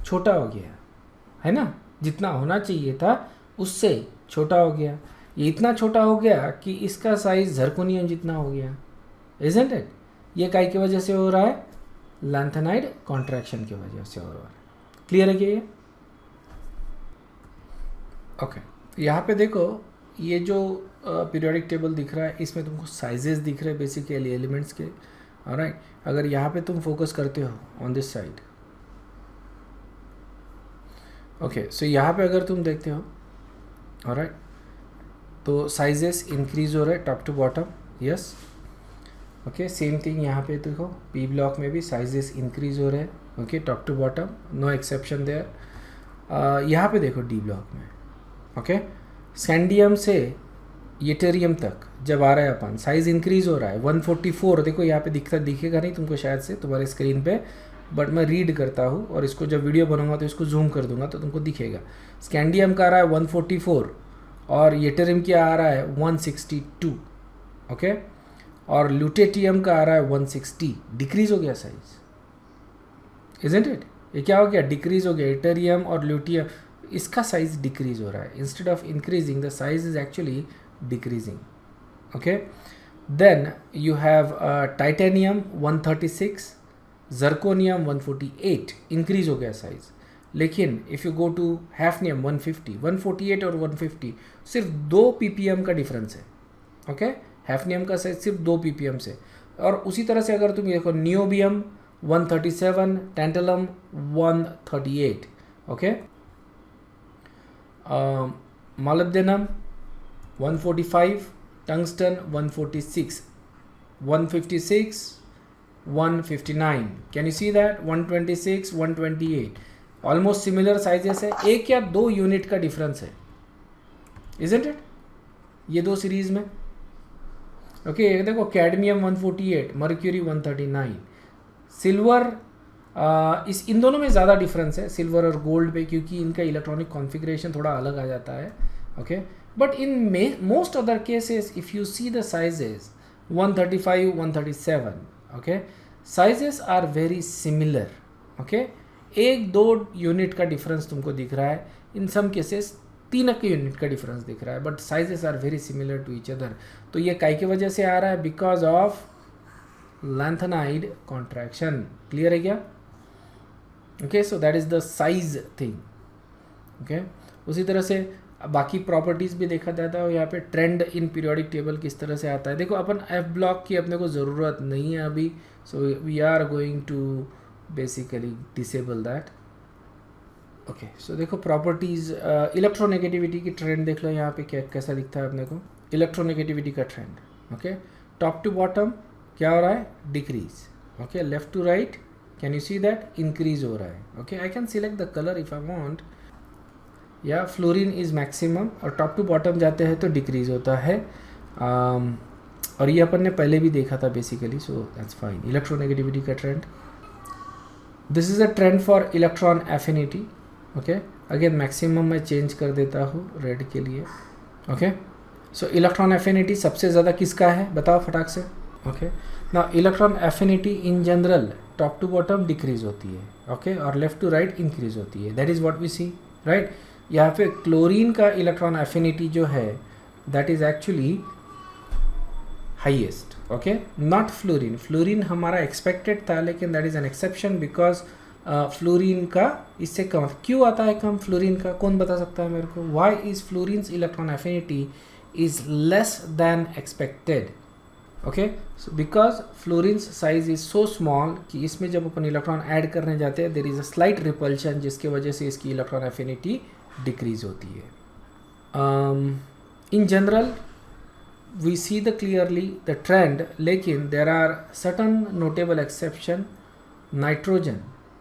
छोटा हो गया, है ना, जितना होना चाहिए था उससे छोटा हो गया। ये इतना छोटा हो गया कि इसका साइज झरकोनियम जितना हो गया, isn't it? ये काय की वजह से हो रहा है? lanthanide contraction की वजह से हो रहा है। क्लियर है क्या ये? ओके, यहाँ पे देखो ये जो पीरियोडिक टेबल दिख रहा है इसमें तुमको साइजेस दिख रहे हैं बेसिकली एलिमेंट्स के, ऑलराइट। अगर यहाँ पे तुम फोकस करते हो ऑन दिस साइड, ओके, सो यहाँ पे अगर तुम देखते हो, ऑलराइट, तो साइजेस इंक्रीज हो रहे हैं top to bottom, yes, okay. Same thing यहाँ पे देखो पी ब्लॉक में भी साइजेस इंक्रीज हो रहे हैं, okay, top to bottom, no exception there. यहाँ पे देखो डी ब्लॉक में, ओके, स्कैंडियम से येटेरियम तक जब आ रहा है अपन, साइज इंक्रीज हो रहा है 144। देखो यहाँ पे दिखेगा नहीं तुमको शायद से तुम्हारे स्क्रीन पे, बट मैं रीड करता हूँ और इसको जब वीडियो बनाऊंगा तो इसको जूम कर दूंगा तो तुमको दिखेगा। स्कैंडियम का आ रहा है 144 और येटेरियम क्या आ रहा है 162, ओके, और ल्यूटेटियम का आ रहा है 160। डिक्रीज हो गया साइज, इजंट इट? ये क्या हो गया? डिक्रीज हो गया। येटेरियम और ल्यूटियम, इसका साइज डिक्रीज हो रहा है, instead of increasing the size is actually decreasing, okay. Then you have titanium 136, zirconium 148, increase हो गया साइज। लेकिन if you go to hafnium 150, 148 और 150 सिर्फ 2 ppm का डिफरेंस है, ओके। हैफनियम का साइज सिर्फ 2 ppm से। और उसी तरह से अगर तुम देखो niobium 137, tantalum 138, okay, molybdenum 145, tungsten 146, 156, 159, can you see that? 126, 128, almost similar sizes है, 1 या 2 यूनिट का डिफरेंस है, isn't it? ये दो सीरीज में, ओके। देखो कैडमियम 148, मर्क्यूरी 139, सिल्वर इन दोनों में ज़्यादा डिफरेंस है, सिल्वर और गोल्ड पे, क्योंकि इनका इलेक्ट्रॉनिक कॉन्फ़िगरेशन थोड़ा अलग आ जाता है, okay. But in most other cases if you see the sizes 135, 137, okay, sizes are very similar, okay. 1-2 unit का डिफरेंस तुमको दिख रहा है, इन सम केसेस 3 यूनिट का डिफरेंस दिख रहा है, but sizes are very similar to each other. तो ये काय की वजह से आ रहा है? Because of lanthanide contraction। Clear है क्या? Okay, so that is the size thing, okay. उसी तरह से बाकी प्रॉपर्टीज़ भी देखा जाता है। यहाँ पे ट्रेंड इन पीरियोडिक टेबल किस तरह से आता है, देखो अपन एफ ब्लॉक की अपने को ज़रूरत नहीं है अभी, so we are going to basically disable that, okay. So देखो प्रॉपर्टीज़, इलेक्ट्रोनेगेटिविटी की ट्रेंड देख लो यहाँ पे क्या कैसा दिखता है अपने को, इलेक्ट्रोनेगेटिविटी का trend, okay. Top to bottom क्या हो रहा है? Decrease, okay. Left to right can you see that? Increase हो रहा है, okay. I can select the colour if I want, या फ्लोरीन इज मैक्सिमम, और टॉप टू बॉटम जाते हैं तो डिक्रीज होता है, और ये अपन ने पहले भी देखा था basically, so that's fine. Electronegativity का trend, this is a trend for electron affinity, okay. Again maximum मैं चेंज कर देता हूँ रेड के लिए, ओके। सो इलेक्ट्रॉन एफिनिटी सबसे ज़्यादा किसका है बताओ फटाक से, okay. Now electron affinity in general top to bottom decrease होती है, ओके, और लेफ्ट टू राइट इंक्रीज होती है. That is what we see, right. यहाँ पे क्लोरीन का इलेक्ट्रॉन एफिनिटी जो है that is actually highest, okay, not fluorine. Fluorine हमारा एक्सपेक्टेड था, लेकिन that is an exception because fluorine का इससे कम. क्यों आता है कम फ्लोरीन का, कौन बता सकता है मेरे को? Why is fluorines electron affinity is less than expected? Okay, because fluorines size is so small कि इसमें जब अपन इलेक्ट्रॉन ऐड करने जाते हैं there is a slight repulsion, जिसके वजह से इसकी इलेक्ट्रॉन एफिनिटी डिक्रीज होती है. In general we see the clearly the trend, लेकिन there are certain notable exception. Nitrogen,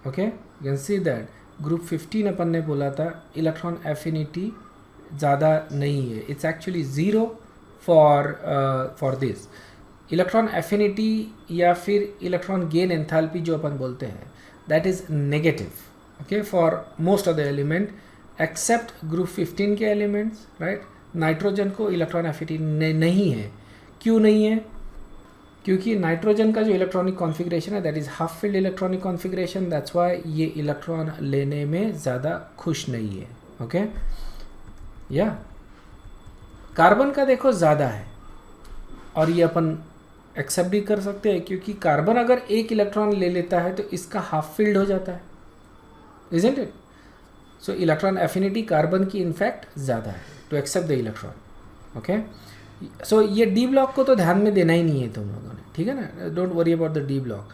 okay, you can see that group 15 अपन ने बोला था इलेक्ट्रॉन एफिनिटी ज़्यादा नहीं है, it's actually 0 for this. Electron affinity या फिर इलेक्ट्रॉन गेन एंथैल्पी जो अपन बोलते हैं that is negative, okay, for most of the element except group 15 के elements, right. नाइट्रोजन को इलेक्ट्रॉन एफिनिटी नहीं है. क्यों नहीं है? क्योंकि नाइट्रोजन का जो इलेक्ट्रॉनिक कॉन्फ़िगरेशन है that is half field electronic configuration, that's why ये इलेक्ट्रॉन लेने में ज़्यादा खुश नहीं है. ओके, या कार्बन का देखो ज़्यादा है, और ये अपन एक्सेप्ट भी कर सकते हैं क्योंकि कार्बन अगर एक इलेक्ट्रॉन ले लेता है तो इसका हाफ फील्ड हो जाता है, isn't it? So electron affinity carbon की इनफैक्ट ज़्यादा है to accept the electron. Okay, so ये डी ब्लॉक को तो ध्यान में देना ही नहीं है तुम लोगों ने, ठीक है ना. Don't worry about the D block.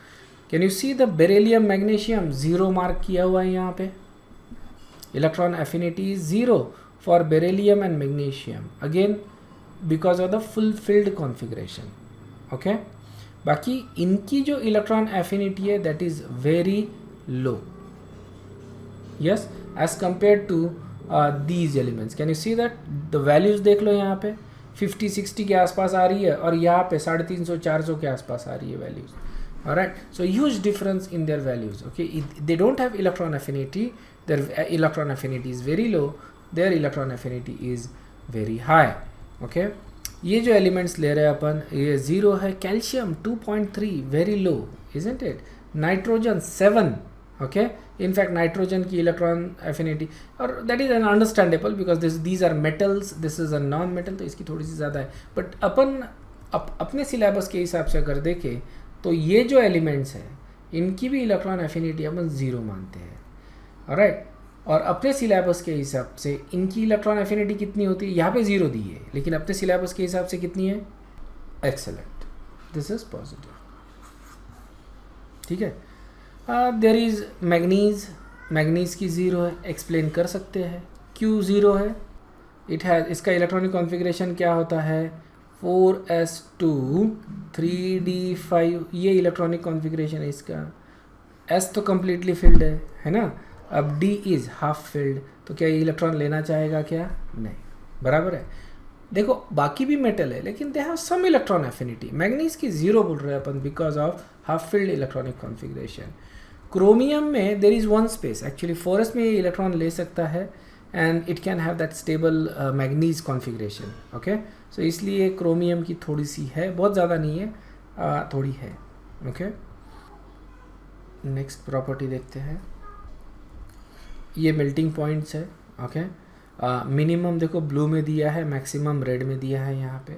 Can you see the beryllium magnesium 0 mark किया हुआ है यहाँ पे. Electron affinity 0 for beryllium and magnesium, again because of the fulfilled configuration. Okay, बाकी इनकी जो इलेक्ट्रॉन एफिनिटी है that is very low, yes, as compare to these elements. Can you see that the values देख लो यहाँ पे 50-60 के आसपास आ रही है और यहाँ पे 350-400 के आसपास आ रही है values. Alright, so huge difference in their values. Okay, they don't have electron affinity. Their electron affinity is very low. Their electron affinity is very high. Okay, ये जो elements ले रहे हैं अपन, ये 0 है. Calcium 2.3 very low, isn't it? Nitrogen 7. Okay, in fact nitrogen की electron affinity, और that is an understandable because these are metals, this is a non metal, तो इसकी थोड़ी सी ज़्यादा है. बट अपन अपने सिलेबस के हिसाब से अगर देखें तो ये जो एलिमेंट्स हैं इनकी भी इलेक्ट्रॉन एफिनिटी अपन 0 मानते हैं. ऑलराइट, और अपने सिलेबस के हिसाब से इनकी इलेक्ट्रॉन एफिनिटी कितनी होती है? यहाँ पे 0 दी है, लेकिन अपने सिलेबस के हिसाब से कितनी है? Excellent, this is positive. ठीक है. देर इज़ मैग्नीज की 0 है, एक्सप्लेन कर सकते हैं क्यों 0 है. इट हैज़, इसका इलेक्ट्रॉनिक कॉन्फ़िगरेशन क्या होता है? 4s2 3d5, ये इलेक्ट्रॉनिक कॉन्फ़िगरेशन है इसका. s तो कम्प्लीटली फिल्ड है ना. अब d इज़ हाफ फिल्ड, तो क्या ये इलेक्ट्रॉन लेना चाहेगा? क्या नहीं, बराबर है. देखो बाकी भी मेटल है लेकिन they have some electron affinity. Manganese की 0 बोल रहे हैं अपन because of half filled electronic configuration. Chromium में there is 1 space, actually 4s में ये इलेक्ट्रॉन ले सकता है and it can have that stable manganese configuration. Okay, so इसलिए क्रोमियम की थोड़ी सी है, बहुत ज़्यादा नहीं है, थोड़ी है. ओके, नेक्स्ट प्रॉपर्टी देखते हैं. ये मेल्टिंग पॉइंट्स है. ओके, मिनिमम देखो ब्लू में दिया है, मैक्सिमम रेड में दिया है यहाँ पे.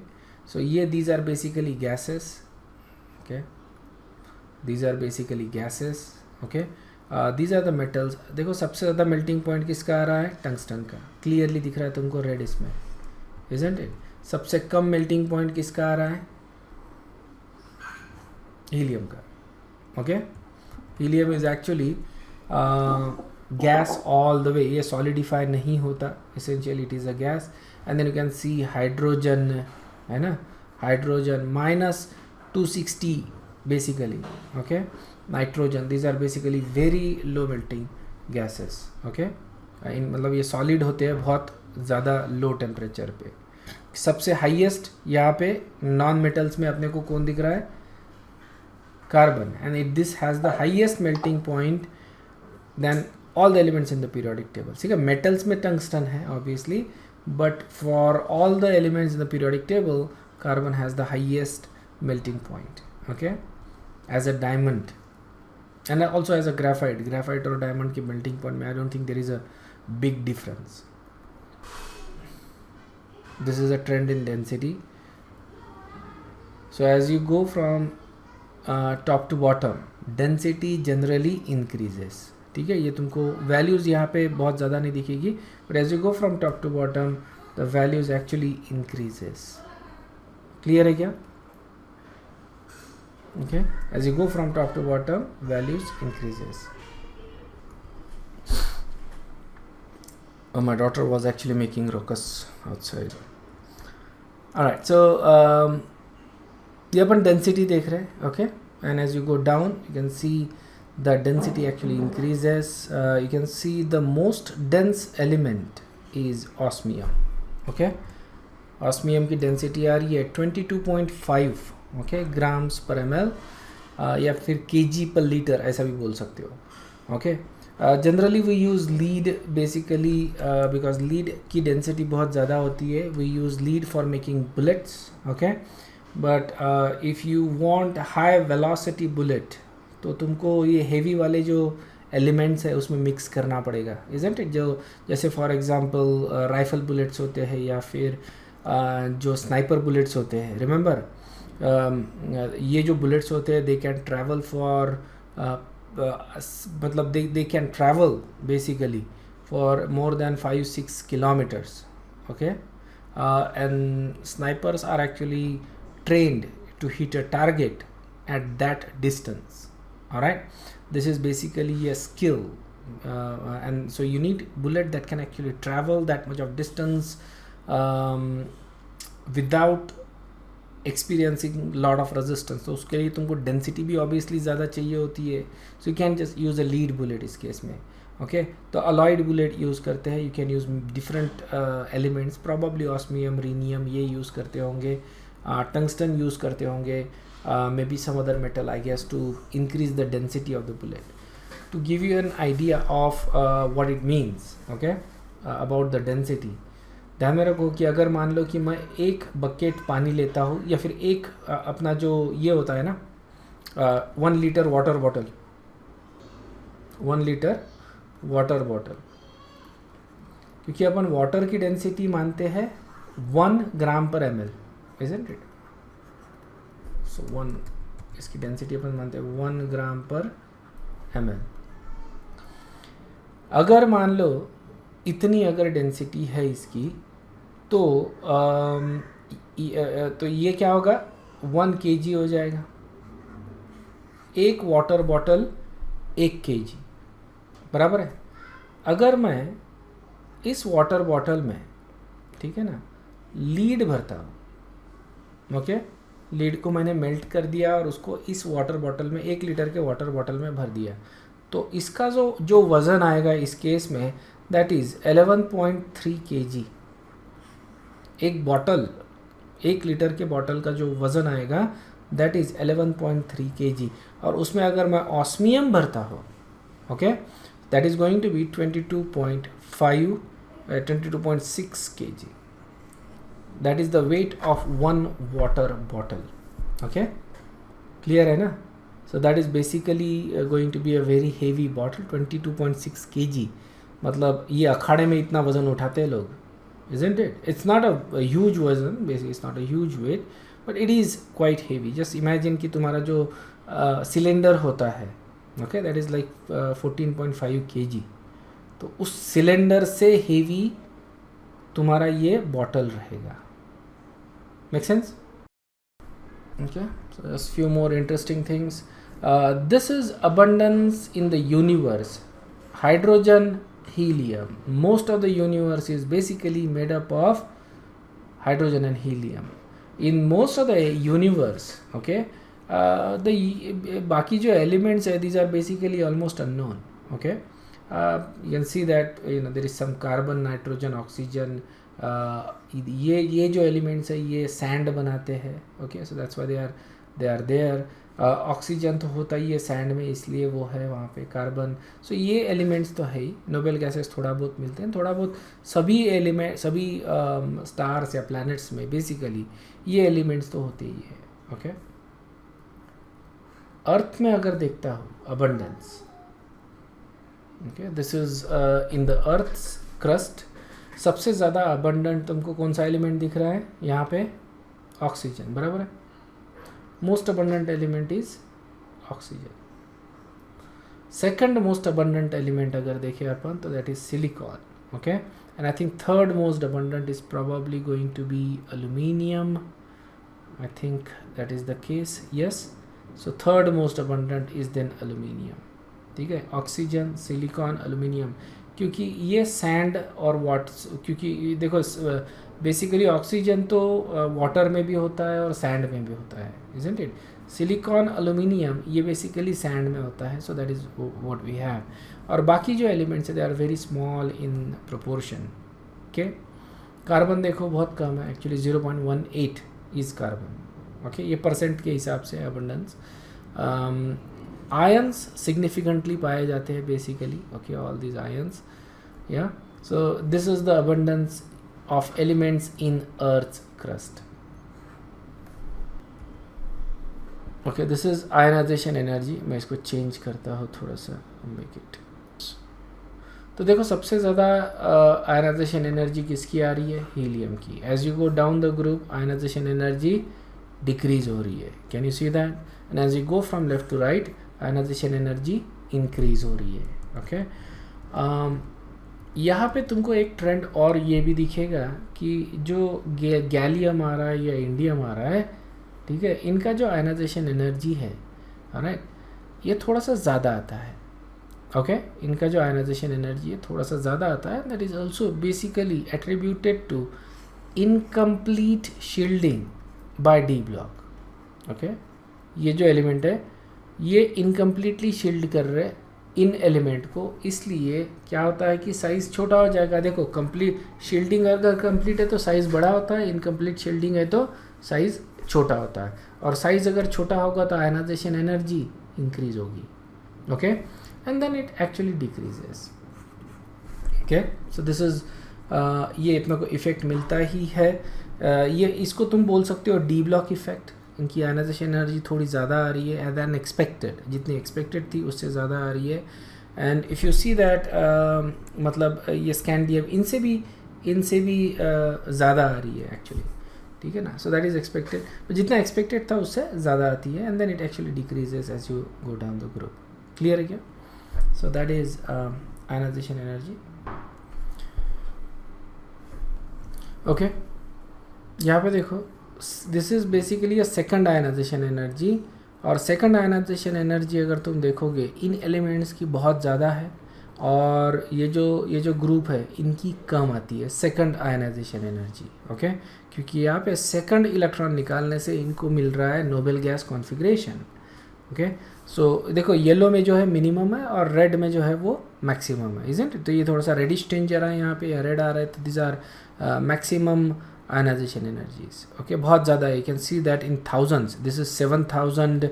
सो ये these are basically gases. Okay, these are basically gases. Okay, these are the metals. देखो सबसे ज़्यादा मेल्टिंग पॉइंट किसका आ रहा है? टंगस्टन का. क्लियरली दिख रहा है तुमको रेड इसमें, इजंट इट? सबसे कम मेल्टिंग पॉइंट किसका आ रहा है? हीलियम का. Okay, helium is actually gas all the way, ये सॉलिडिफाई नहीं होता, essentially it is a gas. And then you can see hydrogen, है ना, hydrogen -260 basically. Okay, nitrogen, these are basically very low melting gases. Okay, मतलब ये solid होते हैं बहुत ज़्यादा लो टेम्परेचर पे. सबसे हाईएस्ट यहाँ पे नॉन मेटल्स में अपने को कौन दिख रहा है? Carbon. And it this has the highest melting point then all the elements in the periodic table. ठीक है, मेटल्स में टंगस्टन है obviously, but for all the elements in the periodic table carbon has the highest melting point. Okay, as a diamond. and also as a graphite और diamond के melting point में I don't think there is a big difference. This is a trend in density. So as you go from top to bottom, density generally increases. ठीक है, ये तुमको values यहाँ पे बहुत ज़्यादा नहीं दिखेगी, but as you go from top to bottom, the values actually increases. Clear है क्या? Okay, as you go from top to bottom, values increases. Oh, my daughter was actually making ruckus outside. All right, so ये अपन density देख रहे हैं, okay, and as you go down you can see the density actually increases. You can see the most dense element is osmium. Okay, osmium की density आ रही है 22.5, okay, grams per ml, या फिर kg per liter ऐसा भी बोल सकते हो. Okay, generally we use lead basically because lead की डेंसिटी बहुत ज़्यादा होती है. We use lead for making bullets, okay, but if you want high velocity bullet तो तुमको ये हेवी वाले जो एलिमेंट्स है उसमें मिक्स करना पड़ेगा, इज़न्ट इट. जो जैसे फॉर एग्जांपल राइफल बुलेट्स होते हैं या फिर जो स्नाइपर बुलेट्स होते हैं. रिमेंबर, ये जो बुलेट्स होते हैं दे कैन ट्रैवल फॉर मतलब they can travel basically for more than 5-6 kilometers, okay, and snipers are actually trained to hit a target at that distance. All right, this is basically a skill, and so you need bullet that can actually travel that much of distance without experiencing lot of resistance. तो उसके लिए तुमको density भी obviously ज़्यादा चाहिए होती है. So you can just use a lead bullet इस केस में, ओके. तो अलॉयड बुलेट यूज़ करते हैं. You can use different elements, probably osmium, rhenium ये यूज़ करते होंगे, टंगस्टन यूज़ करते होंगे, maybe some other metal I guess to increase the density of the bullet. To give you an idea of what it means, okay, about the density. ध्यान में रखो कि अगर मान लो कि मैं एक बकेट पानी लेता हूँ या फिर एक अपना जो ये होता है ना 1 litre water bottle, 1 litre water bottle, क्योंकि अपन वाटर की डेंसिटी मानते हैं 1 ग्राम पर ml, isn't it? So 1 इसकी डेंसिटी अपन मानते हैं 1 ग्राम पर ml. अगर मान लो इतनी अगर डेंसिटी है इसकी तो ये क्या होगा, 1 kg हो जाएगा. एक वाटर बॉटल 1 kg बराबर है. अगर मैं इस वाटर बॉटल में, ठीक है ना, लीड भरता हूँ, ओके, लीड को मैंने मेल्ट कर दिया और उसको इस वाटर बॉटल में 1 लीटर के वाटर बॉटल में भर दिया, तो इसका जो वज़न आएगा इस केस में दैट इज़ 11.3 kg. एक बॉटल, 1 लीटर के बॉटल का जो वज़न आएगा दैट इज़ 11.3 kg. और उसमें अगर मैं ऑस्मियम भरता हूँ, okay, that is going to be 22.6 kg. That is the weight of 1 water bottle, okay. Clear है ना? So that is basically going to be a very heavy bottle. 22.6 kg मतलब ये अखाड़े में इतना वज़न उठाते हैं लोग, isn't it? It's not a huge वज़न, basically it's not a huge weight, but it is quite heavy. Just imagine कि तुम्हारा जो सिलेंडर होता है, okay, that is like 14.5 kg. तो उस सिलेंडर से हेवी तुम्हारा ये बॉटल रहेगा. Make sense? Okay, so just few more interesting things. This is abundance in the universe. Hydrogen, helium. Most of the universe is basically made up of hydrogen and helium. In most of the universe, okay, the बाकी जो elements है, these are basically almost unknown. Okay, you can see that there is some carbon, nitrogen, oxygen. ये जो elements है ये sand बनाते हैं. Okay, so that's why they are there. Oxygen तो होता ही है सैंड में, इसलिए वो है वहाँ पे. कार्बन, सो ये एलिमेंट्स तो है ही. नोबेल गैसेस थोड़ा बहुत मिलते हैं, थोड़ा बहुत. सभी एलिमेंट, सभी स्टार्स या प्लैनेट्स में बेसिकली ये एलिमेंट्स तो होते ही है. ओके, अर्थ में अगर देखता हो abundance, okay, this is in the earth crust, सबसे ज़्यादा अबंडेंट तुमको कौन सा एलिमेंट दिख रहा है यहाँ पे? ऑक्सीजन, बराबर है। Most abundant element is oxygen. Second most abundant element अगर देखें अपन तो that is silicon, okay, and I think third most abundant is probably going to be aluminium, I think that is the case, yes. So third most abundant is then aluminium, ठीक है, oxygen, silicon, aluminium, क्योंकि ये sand और water, क्योंकि देखो basically oxygen तो water में भी होता है और सैंड में भी होता है, इजंट इट? सिलिकॉन, एल्यूमिनियम ये बेसिकली सैंड में होता है, so that is what we have. और बाकी जो एलिमेंट्स है they are very small in proportion, okay. Carbon देखो बहुत कम है, एक्चुअली 0.18 इज़ कार्बन, ओके, ये परसेंट के हिसाब से अबंडेंस। आयंस सिग्निफिकेंटली पाए जाते हैं basically, okay, all these ions, या। So this is the abundance of elements in earth crust, okay. This is ionisation energy. मैं इसको चेंज करता हूँ थोड़ा सा, मेक इट। तो देखो सबसे ज़्यादा आयनाइजेशन एनर्जी किसकी आ रही है? हीलियम की। As you go down the group ionisation energy decrease हो रही है, can you see that? And as you go from left to right ionisation energy increase हो रही है, ओके। यहाँ पे तुमको एक ट्रेंड और ये भी दिखेगा कि जो गैलियम आ रहा है या इंडियम आ रहा है, ठीक है, इनका जो आयनाइजेशन एनर्जी है, राइट, ये थोड़ा सा ज़्यादा आता है, ओके। इनका जो आयनाइजेशन एनर्जी है थोड़ा सा ज़्यादा आता है, that is also basically attributed to incomplete shielding by d block, okay. ये जो एलिमेंट है ये इनकम्प्लीटली शील्ड कर रहे हैं इन एलिमेंट को, इसलिए क्या होता है कि साइज़ छोटा हो जाएगा। देखो कंप्लीट शील्डिंग अगर कंप्लीट है तो साइज़ बड़ा होता है, इनकम्प्लीट शील्डिंग है तो साइज़ छोटा होता है, और साइज़ अगर छोटा होगा तो आयनाइजेशन एनर्जी इंक्रीज होगी, okay, and then it actually decreases, okay. So this is ये इतना को इफ़ेक्ट मिलता ही है। ये इसको तुम बोल सकते हो डी ब्लॉक इफेक्ट। इनकी आयनाइजेशन एनर्जी थोड़ी ज़्यादा आ रही है दैन एक्सपेक्टेड, जितनी एक्सपेक्टेड थी उससे ज़्यादा आ रही है। And if you see that मतलब ये स्कैंडियम इनसे भी ज़्यादा आ रही है एक्चुअली, ठीक है ना। सो दैट इज़ एक्सपेक्टेड, तो जितना एक्सपेक्टेड था उससे ज़्यादा आती है, and then it actually decreases as you go down the group. Clear है क्या? So that is ionisation energy, okay. यहाँ पे देखो this is basically a second ionisation energy, और सेकंड आयनाइजेशन एनर्जी अगर तुम देखोगे इन एलिमेंट्स की बहुत ज़्यादा है, और ये जो ग्रुप है इनकी कम आती है सेकंड आयनाइजेशन एनर्जी, ओके। क्योंकि यहाँ पे सेकंड इलेक्ट्रॉन निकालने से इनको मिल रहा है noble gas configuration, okay. So देखो येलो में जो है मिनिमम है और रेड में जो है वो मैक्सिमम है, इज़न्ट? तो ये थोड़ा सा रेडिश टिंज आ रहा है यहाँ पे, रेड आ रहा है, तो this are maximum ionisation energies, okay. बहुत ज़्यादा है, you can see that in thousands, this is 7000,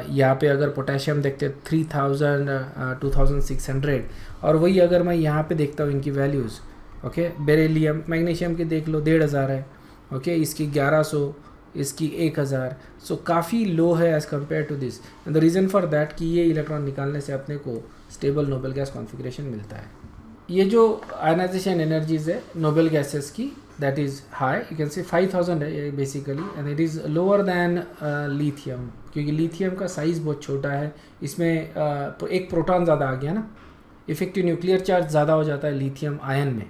यहाँ पे अगर पोटेशियम देखते हैं 3000, 2600, और वही अगर मैं यहाँ पे देखता हूँ इनकी वैल्यूज़, ओके। बेरिलियम मैग्नीशियम के देख लो 1500 है, ओके, इसकी 1100, इसकी 1000, सो काफ़ी लो है as compare to this. And the reason for that कि ये इलेक्ट्रॉन निकालने से अपने को स्टेबल नोबेल गैस कॉन्फ़िगरेशन मिलता है। ये जो आयनाइजेशन एनर्जीज है नोबेल गैसेस की, that is high, you can say 5000 है ये basically, and it is lower than lithium, क्योंकि लिथियम का साइज़ बहुत छोटा है, इसमें एक प्रोटॉन ज़्यादा आ गया ना, इफेक्टिव न्यूक्लियर चार्ज ज़्यादा हो जाता है लिथियम आयन में,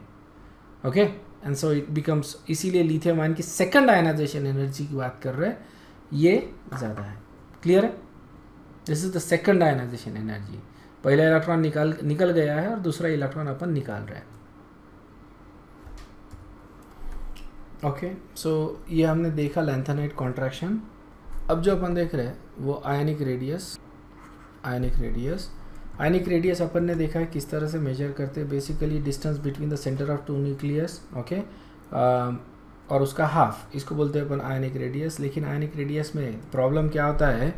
okay. And so it becomes, इसीलिए लिथियम आयन की सेकंड आयनाइजेशन एनर्जी की बात कर रहे हैं, ये ज़्यादा है। क्लियर है? This is the second ionisation energy. पहला इलेक्ट्रॉन निकल गया है और दूसरा इलेक्ट्रॉन अपन निकाल रहे हैं, ओके। सो ये हमने देखा लैंथेनाइट कॉन्ट्रैक्शन। अब जो अपन देख रहे हैं वो आयनिक रेडियस अपन ने देखा है किस तरह से मेजर करते हैं, basically distance between the centre of two nucleus, okay, और उसका हाफ, इसको बोलते हैं अपन आयनिक रेडियस। लेकिन आयनिक रेडियस में प्रॉब्लम क्या होता है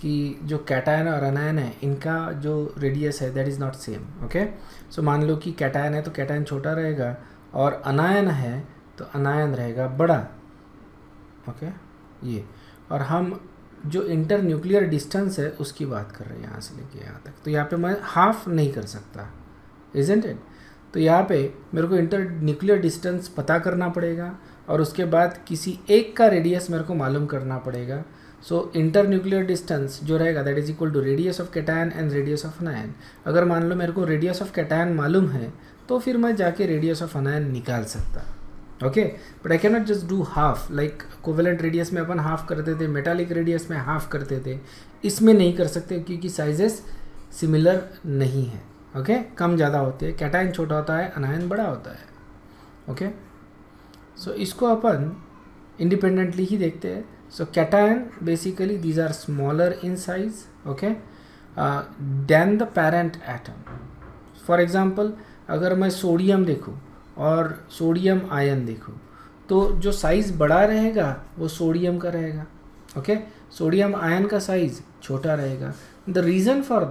कि जो कैटायन और अनायन है इनका जो रेडियस है that is not same, okay. So मान लो कि कैटायन है तो कैटायन छोटा रहेगा, और अनायन है तो अनायन रहेगा बड़ा, ओके, ये। और हम जो इंटर न्यूक्लियर डिस्टेंस है उसकी बात कर रहे हैं यहाँ से लेके यहाँ तक। तो यहाँ पे मैं हाफ नहीं कर सकता, इजंट इट। तो यहाँ पे मेरे को इंटर न्यूक्लियर डिस्टेंस पता करना पड़ेगा और उसके बाद किसी एक का रेडियस मेरे को मालूम करना पड़ेगा। सो इंटर न्यूक्लियर डिस्टेंस जो रहेगा that is equal to radius of cation and radius of anion. अगर मान लो मेरे को रेडियस ऑफ कैटायन मालूम है तो फिर मैं जाके रेडियस ऑफ अनायन निकाल सकता, okay. But I can not just do half, like covalent radius में अपन हाफ करते थे, मेटालिक रेडियस में हाफ करते थे, इसमें नहीं कर सकते क्योंकि साइजेस सिमिलर नहीं है, ओके। कम ज़्यादा होते हैं, कैटायन छोटा होता है, अनायन बड़ा होता है, ओके। सो इसको अपन इंडिपेंडेंटली ही देखते हैं। So cation basically these are smaller in size, okay, than the parent atom. For example अगर मैं सोडियम देखूं और सोडियम आयन देखूं तो जो साइज़ बड़ा रहेगा वो सोडियम का रहेगा, ओके। सोडियम आयन का साइज़ छोटा रहेगा। द रीज़न फॉर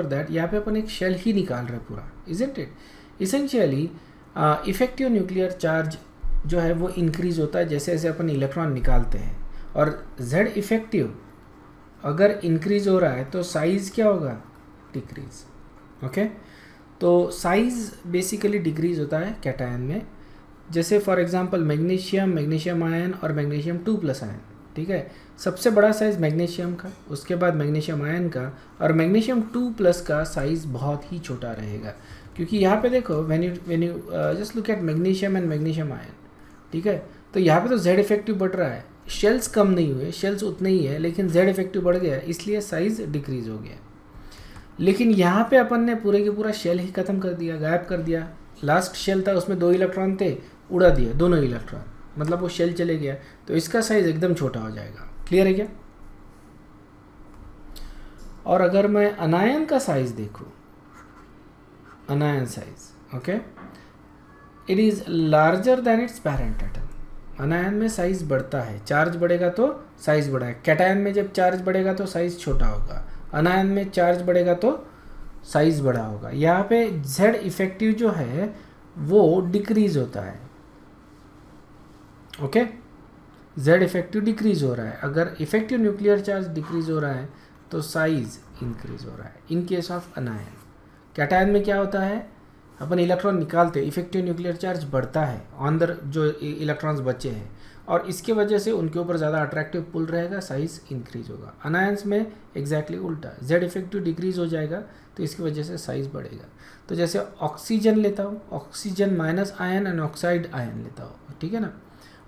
दैट यहाँ पे अपन एक शेल ही निकाल रहे पूरा, isn't it. Essentially effective nuclear charge जो है वो इंक्रीज होता है जैसे जैसे अपन इलेक्ट्रॉन निकालते हैं, और Z इफेक्टिव अगर इंक्रीज हो रहा है तो साइज़ क्या होगा, डिक्रीज, ओके। तो साइज़ बेसिकली डिक्रीज होता है कैटायन में। जैसे फॉर एग्जांपल मैग्नीशियम आयन और मैग्नीशियम 2+ आयन, ठीक है। सबसे बड़ा साइज़ मैग्नीशियम का, उसके बाद मैग्नीशियम आयन का, और मैग्नीशियम 2+ का साइज़ बहुत ही छोटा रहेगा क्योंकि यहाँ पे देखो when you just look at magnesium and magnesium ion, ठीक है। तो यहाँ पे तो Z इफेक्टिव बढ़ रहा है, शेल्स कम नहीं हुए, शेल्स उतने ही है, लेकिन Z इफेक्टिव बढ़ गया इसलिए साइज़ डिक्रीज हो गया। लेकिन यहाँ पे अपन ने पूरे के पूरा शेल ही ख़त्म कर दिया, गायब कर दिया। लास्ट शेल था उसमें 2 इलेक्ट्रॉन थे, उड़ा दिया दोनों इलेक्ट्रॉन, मतलब वो शेल चले गया, तो इसका साइज़ एकदम छोटा हो जाएगा। क्लियर है क्या? और अगर मैं अनायन का साइज़ देखूँ, अनायन size, okay, it is larger than it's parent atom. अनायन में साइज़ बढ़ता है, चार्ज बढ़ेगा तो साइज़ बढ़ा है। कैटायन में जब चार्ज बढ़ेगा तो साइज़ छोटा होगा, अनायन में चार्ज बढ़ेगा तो साइज़ बड़ा होगा। यहाँ पे Z इफेक्टिव जो है वो डिक्रीज होता है, ओके। Z इफेक्टिव डिक्रीज हो रहा है। अगर इफेक्टिव न्यूक्लियर चार्ज डिक्रीज हो रहा है तो साइज़ इंक्रीज हो रहा है इन केस ऑफ अनायन। कैटायन में क्या होता है, अपन इलेक्ट्रॉन निकालते हैं, इफेक्टिव न्यूक्लियर चार्ज बढ़ता है अंदर जो इलेक्ट्रॉन्स बचे हैं, और इसके वजह से उनके ऊपर ज़्यादा अट्रैक्टिव पुल रहेगा, साइज़ इंक्रीज होगा। अनायंस में एग्जैक्टली उल्टा, Z इफेक्टिव डिक्रीज हो जाएगा तो इसकी वजह से साइज़ बढ़ेगा। तो जैसे ऑक्सीजन लेता हूँ, oxygen minus ion and oxide ion लेता हूँ, ठीक है ना,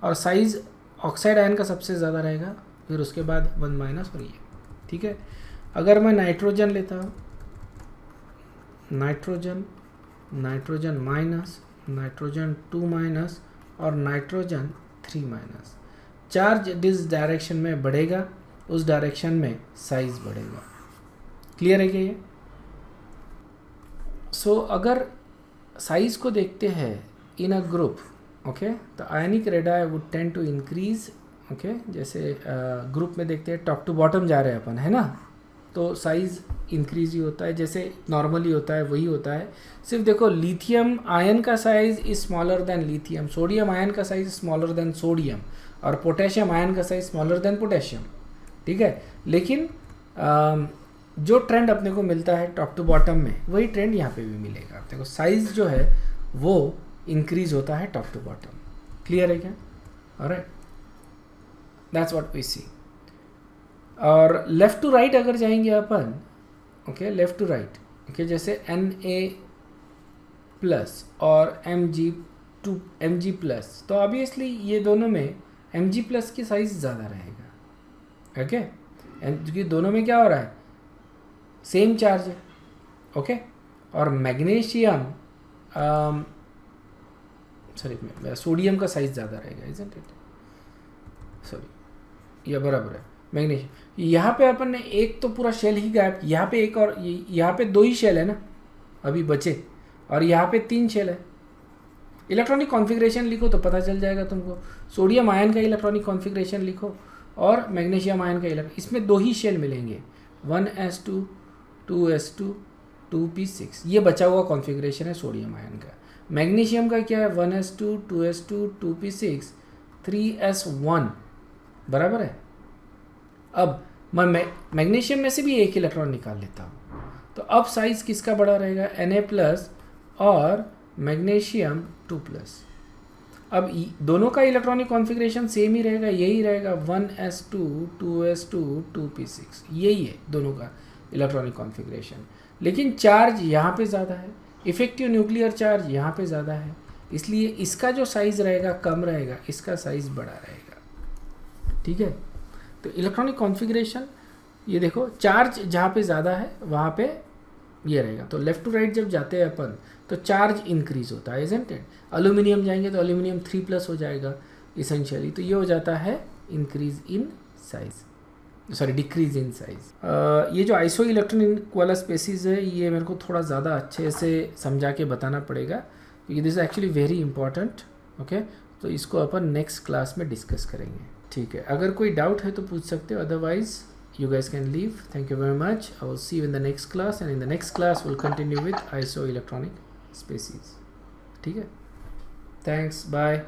और साइज़ ऑक्साइड आयन का सबसे ज़्यादा रहेगा, फिर उसके बाद 1- और ये, ठीक है। अगर मैं नाइट्रोजन लेता हूँ, नाइट्रोजन माइनस, नाइट्रोजन 2- और नाइट्रोजन 3-, चार्ज जिस डायरेक्शन में बढ़ेगा उस डायरेक्शन में साइज बढ़ेगा। क्लियर है क्या ये? सो अगर साइज को देखते हैं इन अ ग्रुप, ओके, तो ionic radii would tend to increase, okay. जैसे ग्रुप में देखते हैं टॉप टू बॉटम जा रहे हैं अपन, है ना, तो साइज़ इंक्रीज ही होता है जैसे नॉर्मली होता है, वही होता है। सिर्फ देखो लिथियम आयन का size is smaller than lithium, sodium ion का साइज़ स्मॉलर देन सोडियम, और पोटेशियम आयन का साइज़ स्मॉलर देन पोटेशियम, ठीक है। लेकिन जो ट्रेंड अपने को मिलता है टॉप टू बॉटम में, वही ट्रेंड यहाँ पे भी मिलेगा। देखो साइज़ जो है वो इंक्रीज होता है टॉप टू बॉटम। क्लियर है क्या? Alright, that's what we see. और लेफ़्ट टू राइट अगर जाएंगे अपन, okay, left to right, okay, जैसे Na+ और Mg+, तो ऑब्वियसली ये दोनों में Mg+ की साइज़ ज़्यादा रहेगा, ओके, क्योंकि दोनों में क्या हो रहा है, सेम चार्ज है, ओके। और मैग्नीशियम सोडियम का साइज़ ज़्यादा रहेगा, इजंट इट? सॉरी, ये बराबर है। मैग्नीशियम यहाँ पे अपन ने एक तो पूरा शेल ही गायब, यहाँ पे एक और, यहाँ पे 2 ही शेल है ना अभी बचे, और यहाँ पे 3 शेल है। इलेक्ट्रॉनिक कॉन्फ़िगरेशन लिखो तो पता चल जाएगा तुमको। सोडियम आयन का इलेक्ट्रॉनिक कॉन्फ़िगरेशन लिखो और मैग्नीशियम आयन का इसमें 2 ही शेल मिलेंगे, 1s2 2s2 2p6, ये बचा हुआ कॉन्फ़िगरेशन है सोडियम आयन का। मैग्नीशियम का क्या है, 1s2 2s2 2p6 3s1, बराबर है। अब मैं मैग्नीशियम में से भी एक इलेक्ट्रॉन निकाल लेता हूँ, तो अब साइज किसका बड़ा रहेगा, Na+ और मैग्नीशियम 2+। अब दोनों का इलेक्ट्रॉनिक कॉन्फ़िगरेशन सेम ही रहेगा, यही रहेगा 1s2 2s2 2p6, यही है दोनों का इलेक्ट्रॉनिक कॉन्फ़िगरेशन। लेकिन चार्ज यहाँ पे ज़्यादा है, इफ़ेक्टिव न्यूक्लियर चार्ज यहाँ पे ज़्यादा है, इसलिए इसका जो साइज़ रहेगा कम रहेगा, इसका साइज़ बड़ा रहेगा। ठीक है, तो इलेक्ट्रॉनिक कॉन्फ़िगरेशन ये देखो, चार्ज जहाँ पे ज़्यादा है वहाँ पे ये रहेगा। तो लेफ़्ट टू राइट जब जाते हैं अपन तो चार्ज इंक्रीज होता है, इजंट इट। एल्यूमिनियम जाएंगे तो एल्यूमिनियम 3+ हो जाएगा इसेंशियली, तो ये हो जाता है increase in size, sorry decrease in size. ये जो आइसो इलेक्ट्रॉनिक वाला स्पेसिस है ये मेरे को थोड़ा ज़्यादा अच्छे से समझा के बताना पड़ेगा, क्योंकि this is actually very important. Okay, तो इसको अपन नेक्स्ट क्लास में डिस्कस करेंगे। ठीक है, अगर कोई डाउट है तो पूछ सकते हो, otherwise you guys can leave. Thank you very much. I will see you in the next class, and in the next class we'll continue with isoelectronic species. ठीक है, thanks, bye.